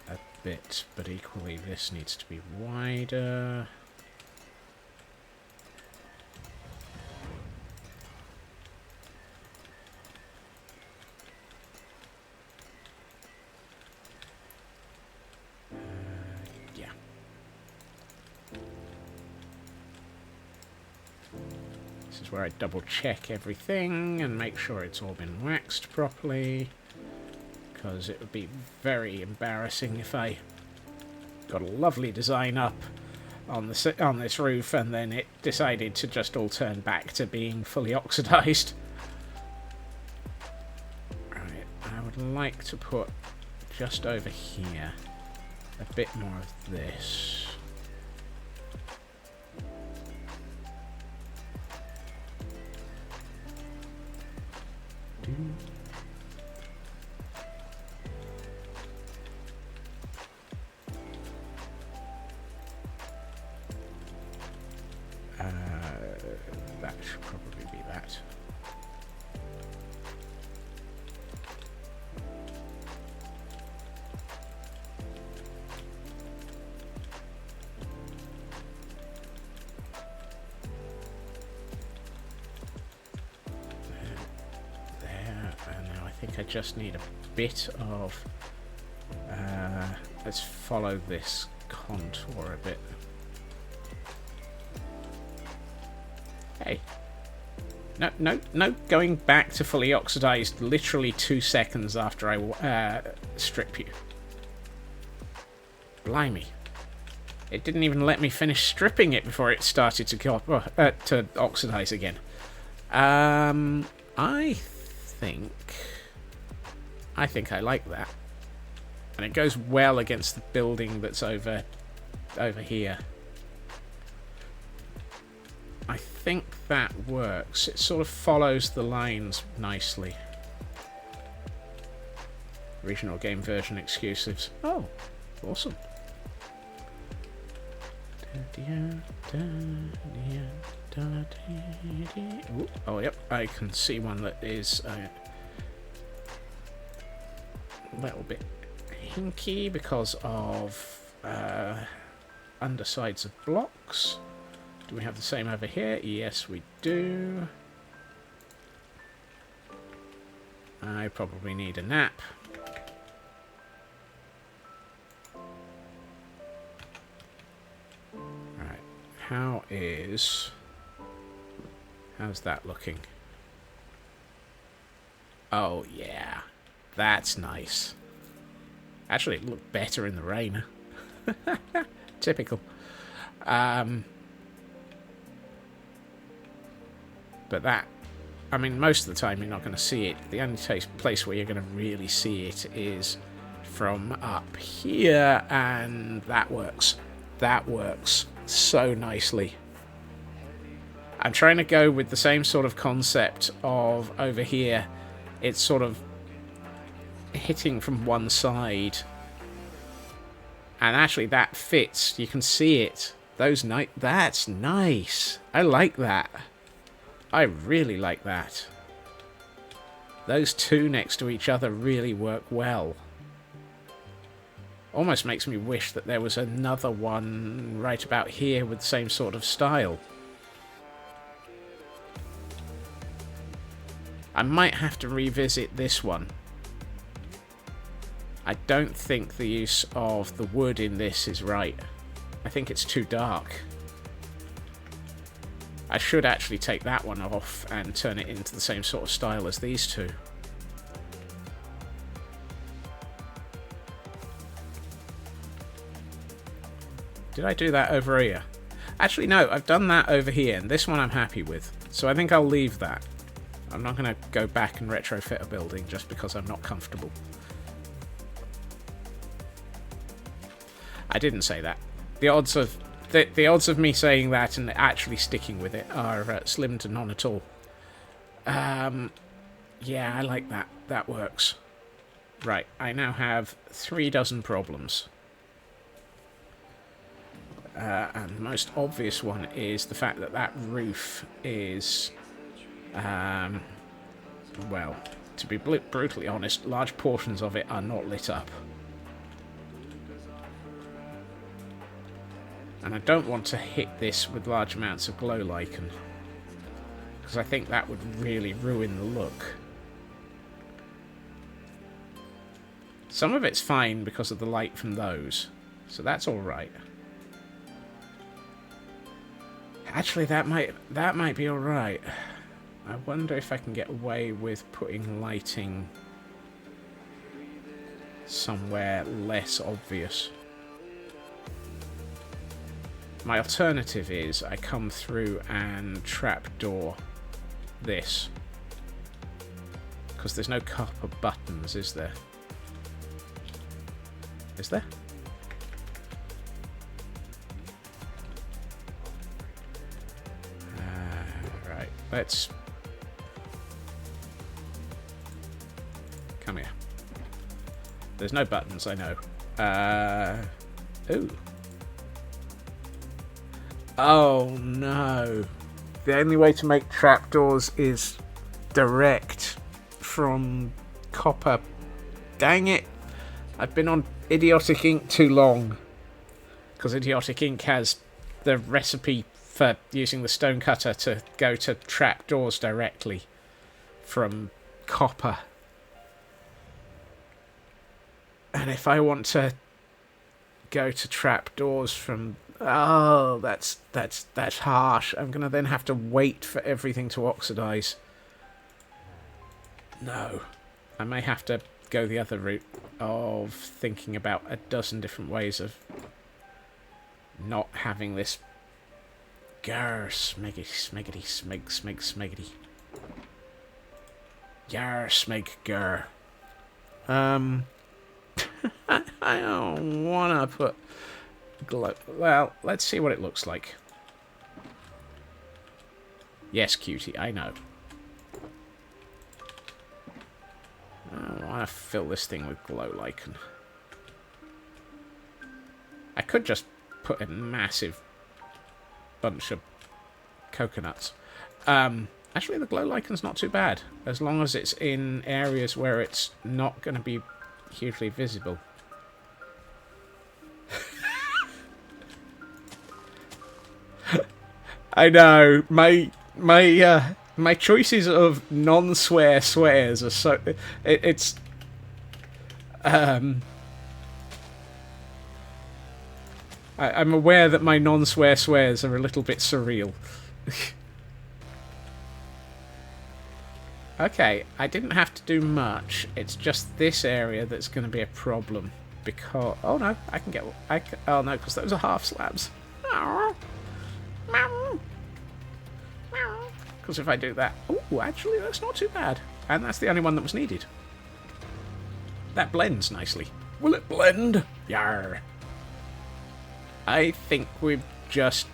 a bit, but equally this needs to be wider. Yeah. This is where I double check everything and make sure it's all been waxed properly, because it would be very embarrassing if I got a lovely design up on this roof and then it decided to just all turn back to being fully oxidized. Right, I would like to put just over here a bit more of this. That should probably be that. There, and now I think I just need a bit of... let's follow this contour a bit. Hey. No, going back to fully oxidized literally 2 seconds after I strip you. Blimey. It didn't even let me finish stripping it before it started to oxidize again. I think I like that. And it goes well against the building that's over here. I think that works. It sort of follows the lines nicely. Regional game version exclusives. Oh, awesome. Ooh, oh, yep. I can see one that is a little bit hinky because of undersides of blocks. Do we have the same over here? Yes, we do. I probably need a nap. Right. How's that looking? Oh, yeah. That's nice. Actually, it looked better in the rain. Typical. But that, I mean, most of the time you're not going to see it. The only place where you're going to really see it is from up here, and that works. That works so nicely. I'm trying to go with the same sort of concept of over here. It's sort of hitting from one side. And actually that fits. You can see it. That's nice. I like that. I really like that. Those two next to each other really work well. Almost makes me wish that there was another one right about here with the same sort of style. I might have to revisit this one. I don't think the use of the wood in this is right. I think it's too dark. I should actually take that one off and turn it into the same sort of style as these two. Did I do that over here? Actually, no, I've done that over here, and this one I'm happy with. So I think I'll leave that. I'm not going to go back and retrofit a building just because I'm not comfortable. I didn't say that. The odds of me saying that and actually sticking with it are slim to none at all. Yeah, I like that. That works. Right, I now have 3 dozen problems. And the most obvious one is the fact that that roof is, well, to be brutally honest, large portions of it are not lit up. And I don't want to hit this with large amounts of glow lichen, because I think that would really ruin the look. Some of it's fine because of the light from those, so that's alright. Actually, that might be alright. I wonder if I can get away with putting lighting somewhere less obvious. My alternative is I come through and trapdoor this. Because there's no copper buttons, is there? Is there? Right, let's... Come here. There's no buttons, I know. Ooh. Oh no. The only way to make trapdoors is direct from copper. Dang it. I've been on Idiotic Ink too long. Because Idiotic Ink has the recipe for using the stonecutter to go to trapdoors directly from copper. And if I want to go to trapdoors from... Oh, that's harsh. I'm going to then have to wait for everything to oxidize. No. I may have to go the other route of thinking about a dozen different ways of not having this grr smeggity smeggity smeg smeg smeggity. Yar smeg grr. I don't wanna put glow. Well, let's see what it looks like. Yes, cutie, I know. I want to fill this thing with glow lichen. I could just put a massive bunch of coconuts. Actually, the glow lichen's not too bad, as long as it's in areas where it's not going to be hugely visible. I know, my choices of non-swear swears are so... It's... I'm aware that my non-swear swears are a little bit surreal. Okay, I didn't have to do much. It's just this area that's going to be a problem. Because... Oh no, I can get... oh no, because those are half slabs. Because if I do that... Oh, actually, that's not too bad. And that's the only one that was needed. That blends nicely. Will it blend? Yarr. I think we've just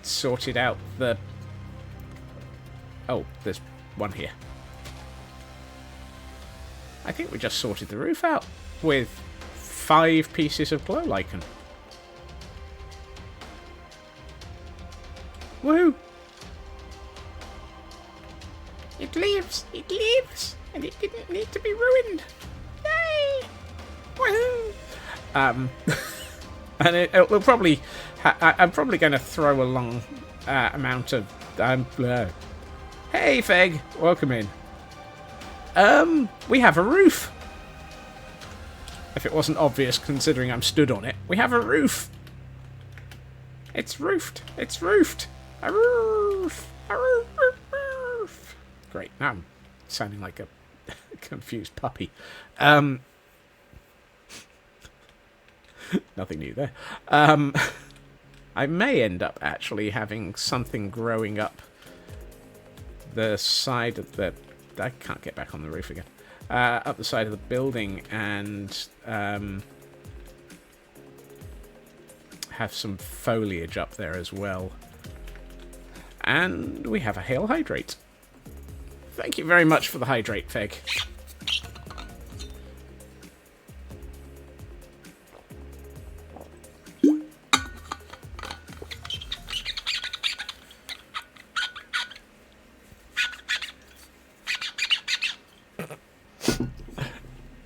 sorted out the... Oh, there's one here. I think we just sorted the roof out with 5 pieces of glow lichen. Woohoo! It lives! It lives! And it didn't need to be ruined! Yay! Woohoo! And it'll probably... I'm probably going to throw a long amount of... Hey, Feg! Welcome in. We have a roof! If it wasn't obvious, considering I'm stood on it, we have a roof! It's roofed! It's roofed! A roof! A roof! A roof! Great, now I'm sounding like a confused puppy. Nothing new there. I may end up actually having something growing up the side of the... I can't get back on the roof again. Up the side of the building and have some foliage up there as well. And we have a hail hydrate. Thank you very much for the hydrate, Fig.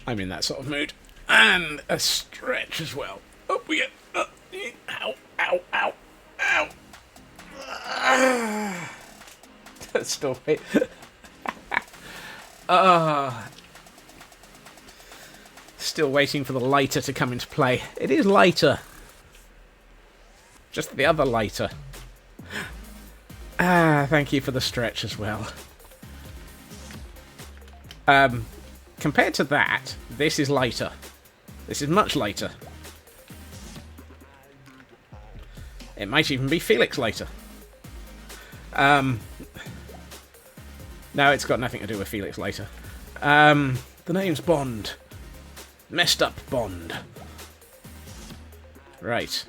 I'm in that sort of mood. And a stretch as well. Up we get. Ow, ow, ow, ow. Still wait. Still waiting for the lighter to come into play. It is lighter. Just the other lighter. Thank you for the stretch as well. Compared to that, this is lighter. This is much lighter. It might even be Felix later. No, it's got nothing to do with Felix later. The name's Bond. Messed up Bond. Right.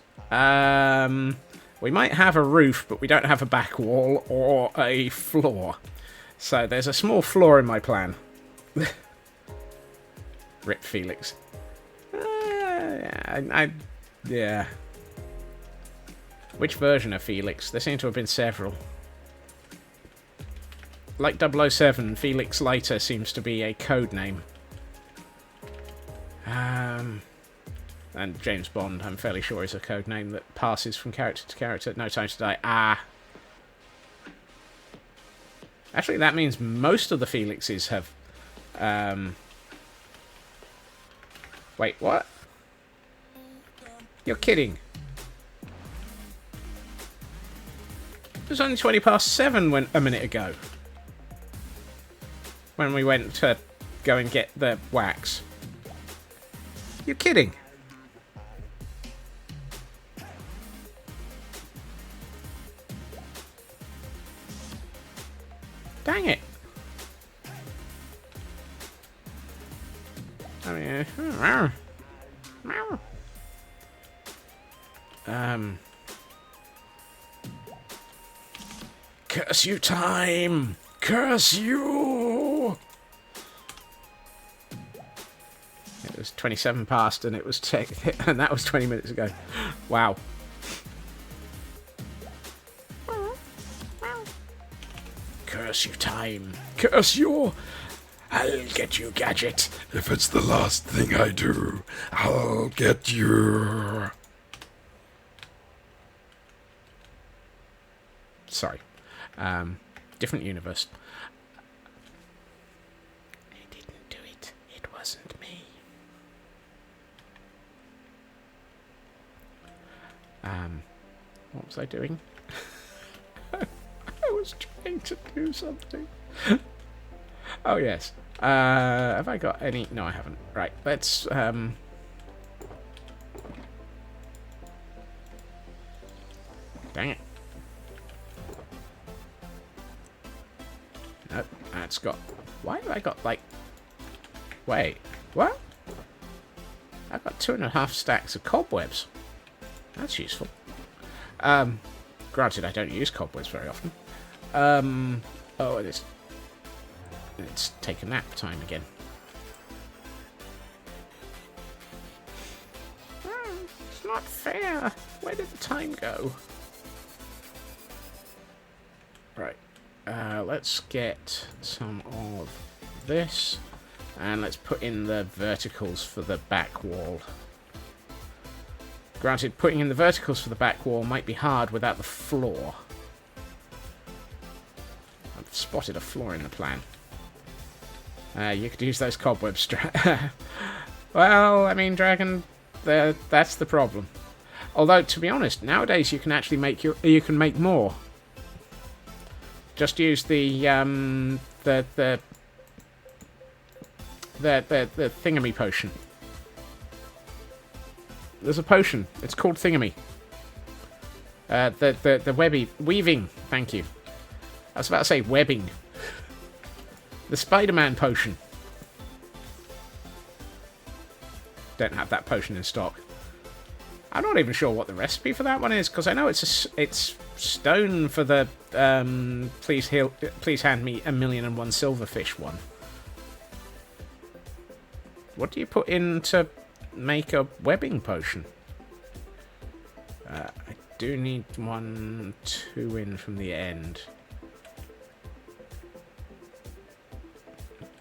We might have a roof, but we don't have a back wall or a floor. So there's a small flaw in my plan. Rip Felix. Yeah. Which version of Felix? There seem to have been several. Like 007, Felix Leiter seems to be a code name. And James Bond, I'm fairly sure, is a code name that passes from character to character. No Time to Die. Actually, that means most of the Felixes have... Wait, what? You're kidding. It was only 20 past 7 a minute ago. When we went to go and get the wax. You're kidding. Dang it. I mean... Curse you, time! Curse you! It was 27 past and it was and that was 20 minutes ago. Wow. Curse you, time! Curse you! I'll get you, Gadget. If it's the last thing I do, I'll get you. Sorry. Different universe. I didn't do it. It wasn't me. What was I doing? I was trying to do something. Oh, yes. Have I got any... No, I haven't. Right, let's... Dang it. Nope, that's got... Why have I got, like... Wait, what? I've got 2.5 stacks of cobwebs. That's useful. Granted, I don't use cobwebs very often. Oh, it is... It's take a nap time again. It's not fair. Where did the time go? Right. Let's get some of this. And let's put in the verticals for the back wall. Granted, putting in the verticals for the back wall might be hard without the floor. I've spotted a flaw in the plan. You could use those cobwebs. Well, I mean, Dragon, that's the problem. Although, to be honest, nowadays you can actually make you can make more. Just use the thingamy potion. There's a potion. It's called thingamy. The weaving. Thank you. I was about to say webbing. The Spider-Man potion. Don't have that potion in stock. I'm not even sure what the recipe for that one is, because I know it's stone for the please hand me 1,000,001 silverfish one. What do you put in to make a webbing potion? I do need 1, 2 in from the end.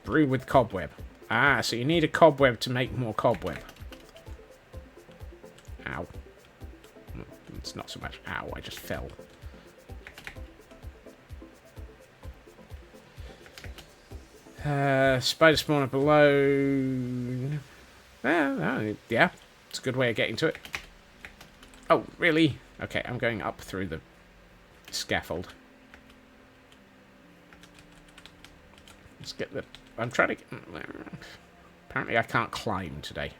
Brew with cobweb. Ah, so you need a cobweb to make more cobweb. Ow. It's not so much ow, I just fell. Spider spawner below. Yeah, it's a good way of getting to it. Oh, really? Okay, I'm going up through the scaffold. Let's get the... I'm trying to get... Apparently I can't climb today.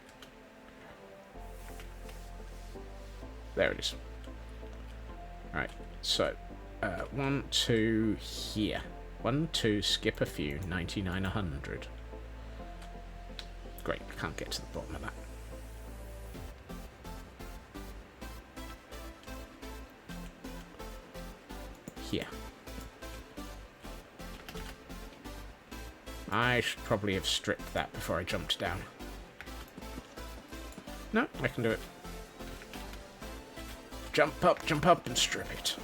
There it is. Alright, so... 1, 2, here. 1, 2, skip a few. 99, 100. Great, I can't get to the bottom of that. Here. I should probably have stripped that before I jumped down. No, I can do it. Jump up and strip it.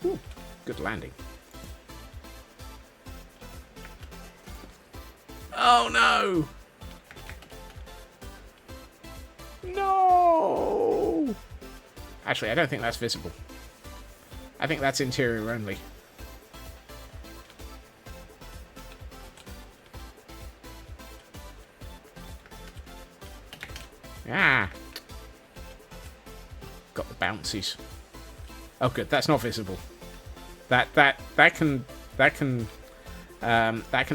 Ooh, good landing. Oh no! No! Actually, I don't think that's visible. I think that's interior only. Ah! Got the bouncies. Oh good, that's not visible. That can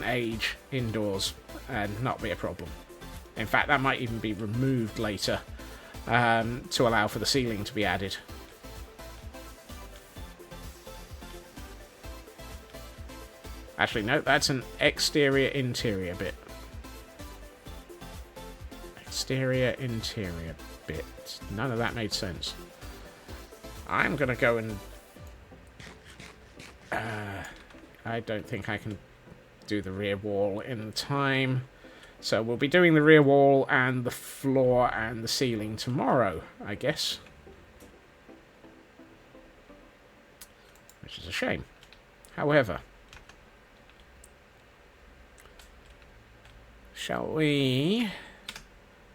age indoors and not be a problem. In fact, that might even be removed later to allow for the ceiling to be added. Actually, no, that's an exterior-interior bit. Exterior-interior bit. None of that made sense. I'm going to go and... I don't think I can do the rear wall in time. So we'll be doing the rear wall and the floor and the ceiling tomorrow, I guess. Which is a shame. However, shall we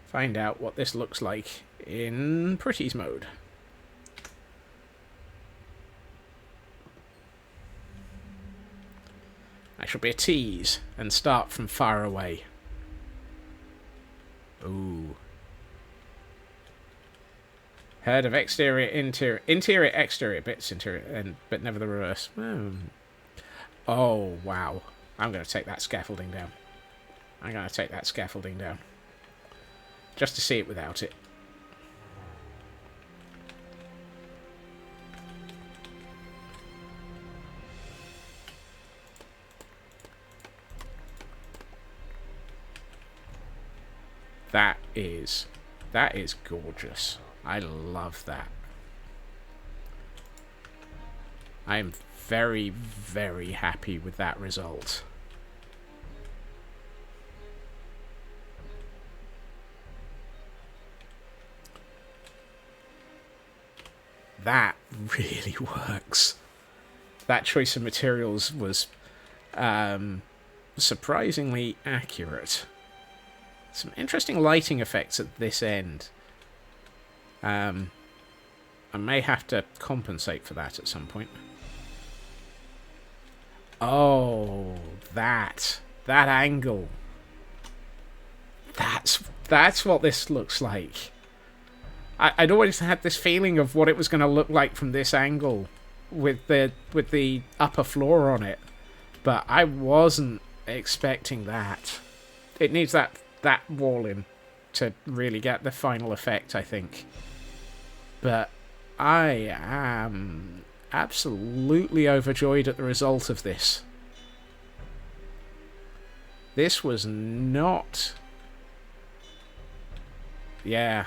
find out what this looks like in Pretties mode? I shall be a tease and start from far away. Ooh. Heard of exterior, exterior bits, but never the reverse. Oh, wow. I'm going to take that scaffolding down. Just to see it without it. That is gorgeous. I love that. I am very, very happy with that result. That really works. That choice of materials was surprisingly accurate. Some interesting lighting effects at this end. I may have to compensate for that at some point. Oh, that angle. That's what this looks like. I'd always had this feeling of what it was going to look like from this angle with the upper floor on it, but I wasn't expecting that. It needs that wall in to really get the final effect, I think. But I am absolutely overjoyed at the result of this. This was not... Yeah,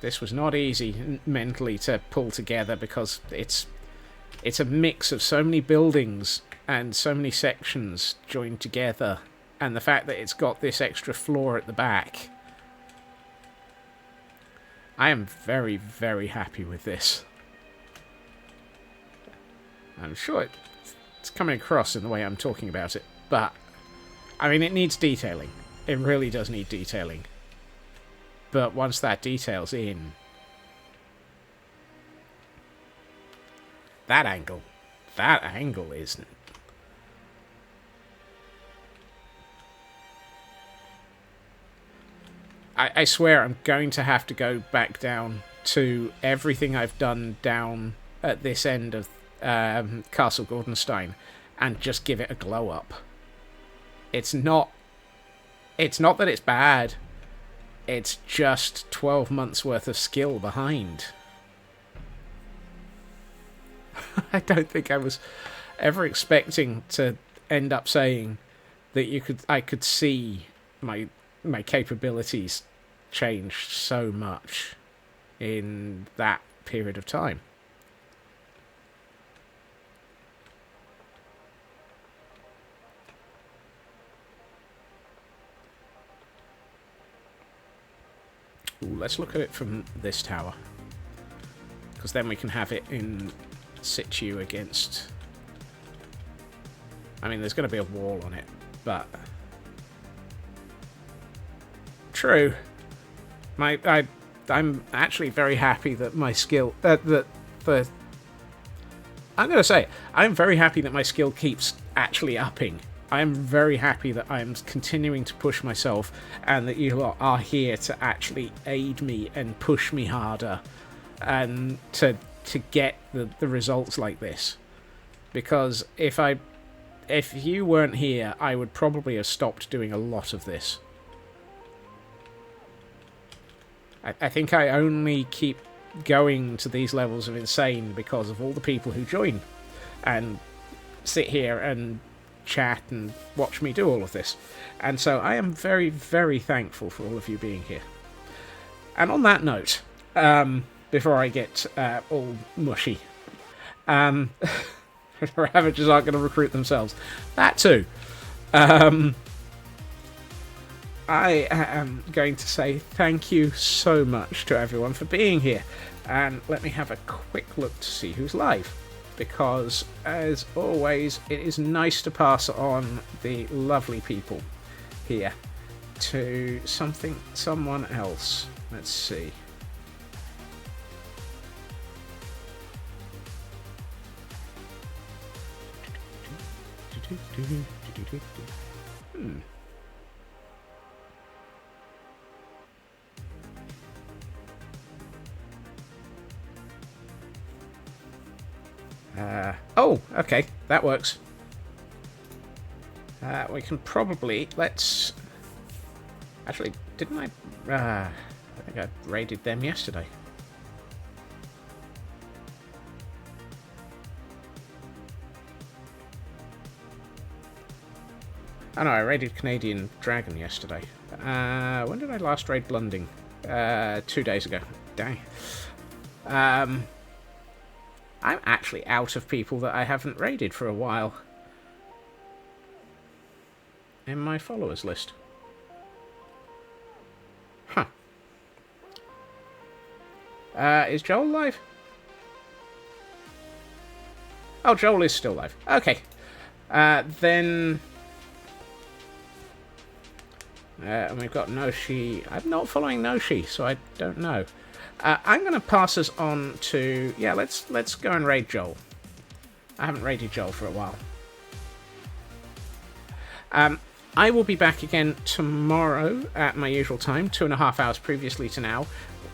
this was not easy mentally to pull together, because it's a mix of so many buildings and so many sections joined together, and the fact that it's got this extra floor at the back. I am very, very happy with this. I'm sure it's coming across in the way I'm talking about it, but I mean, it needs detailing. It really does need detailing. But once that detail's in, that angle is... I swear I'm going to have to go back down to everything I've done down at this end of Castle Gordonstein and just give it a glow up. It's not that it's bad. It's just 12 months worth of skill behind. I don't think I was ever expecting to end up saying that I could see my capabilities change so much in that period of time. Ooh, let's look at it from this tower, because then we can have it in situ against... I mean, there's going to be a wall on it, but... True. I'm actually very happy that my skill... I'm going to say, I'm very happy that my skill keeps actually upping. I'm very happy that I'm continuing to push myself, and that you lot are here to actually aid me and push me harder, and to get the results like this. Because if you weren't here, I would probably have stopped doing a lot of this. I think I only keep going to these levels of insane because of all the people who join and sit here and chat and watch me do all of this. And so I am very, very thankful for all of you being here. And on that note, before I get all mushy, Ravagers aren't going to recruit themselves. That too. I am going to say thank you so much to everyone for being here. And let me have a quick look to see who's live. Because, as always, it is nice to pass on the lovely people here to someone else. Let's see. Oh, okay, that works. We can probably... Let's... Actually, didn't I... I think I raided them yesterday. Oh no, I raided Canadian Dragon yesterday. When did I last raid Blunding? 2 days ago. Dang. I'm actually out of people that I haven't raided for a while in my followers list. Huh. Is Joel live? Oh, Joel is still live. Okay. Then... and we've got Noshi. I'm not following Noshi, so I don't know. I'm going to pass us on to... Yeah, let's go and raid Joel. I haven't raided Joel for a while. I will be back again tomorrow at my usual time, 2.5 hours previously to now,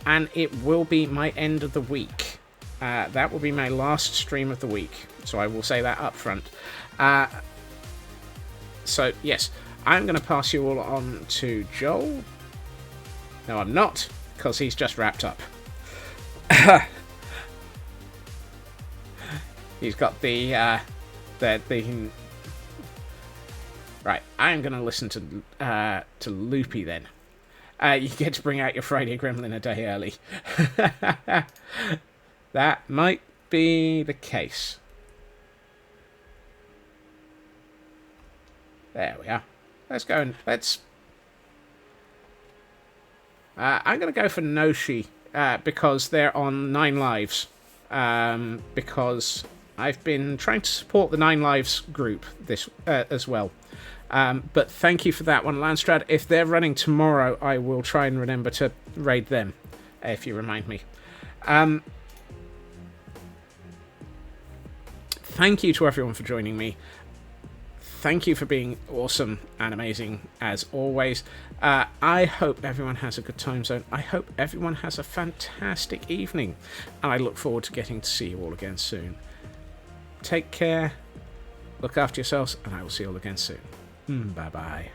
and it will be my end of the week. That will be my last stream of the week, so I will say that up front. So, yes, I'm going to pass you all on to Joel. No, I'm not, because he's just wrapped up. He's got the Right, I'm going to listen to Loopy then. You get to bring out your Friday Gremlin a day early. That might be the case. There we are. Let's go and let's... I'm going to go for Noshi because they're on 9 Lives. Because I've been trying to support the 9 Lives group this as well. But thank you for that one, Landstrad. If they're running tomorrow, I will try and remember to raid them, if you remind me. Thank you to everyone for joining me. Thank you for being awesome and amazing, as always. I hope everyone has a good time zone. I hope everyone has a fantastic evening. And I look forward to getting to see you all again soon. Take care. Look after yourselves, and I will see you all again soon. Bye-bye.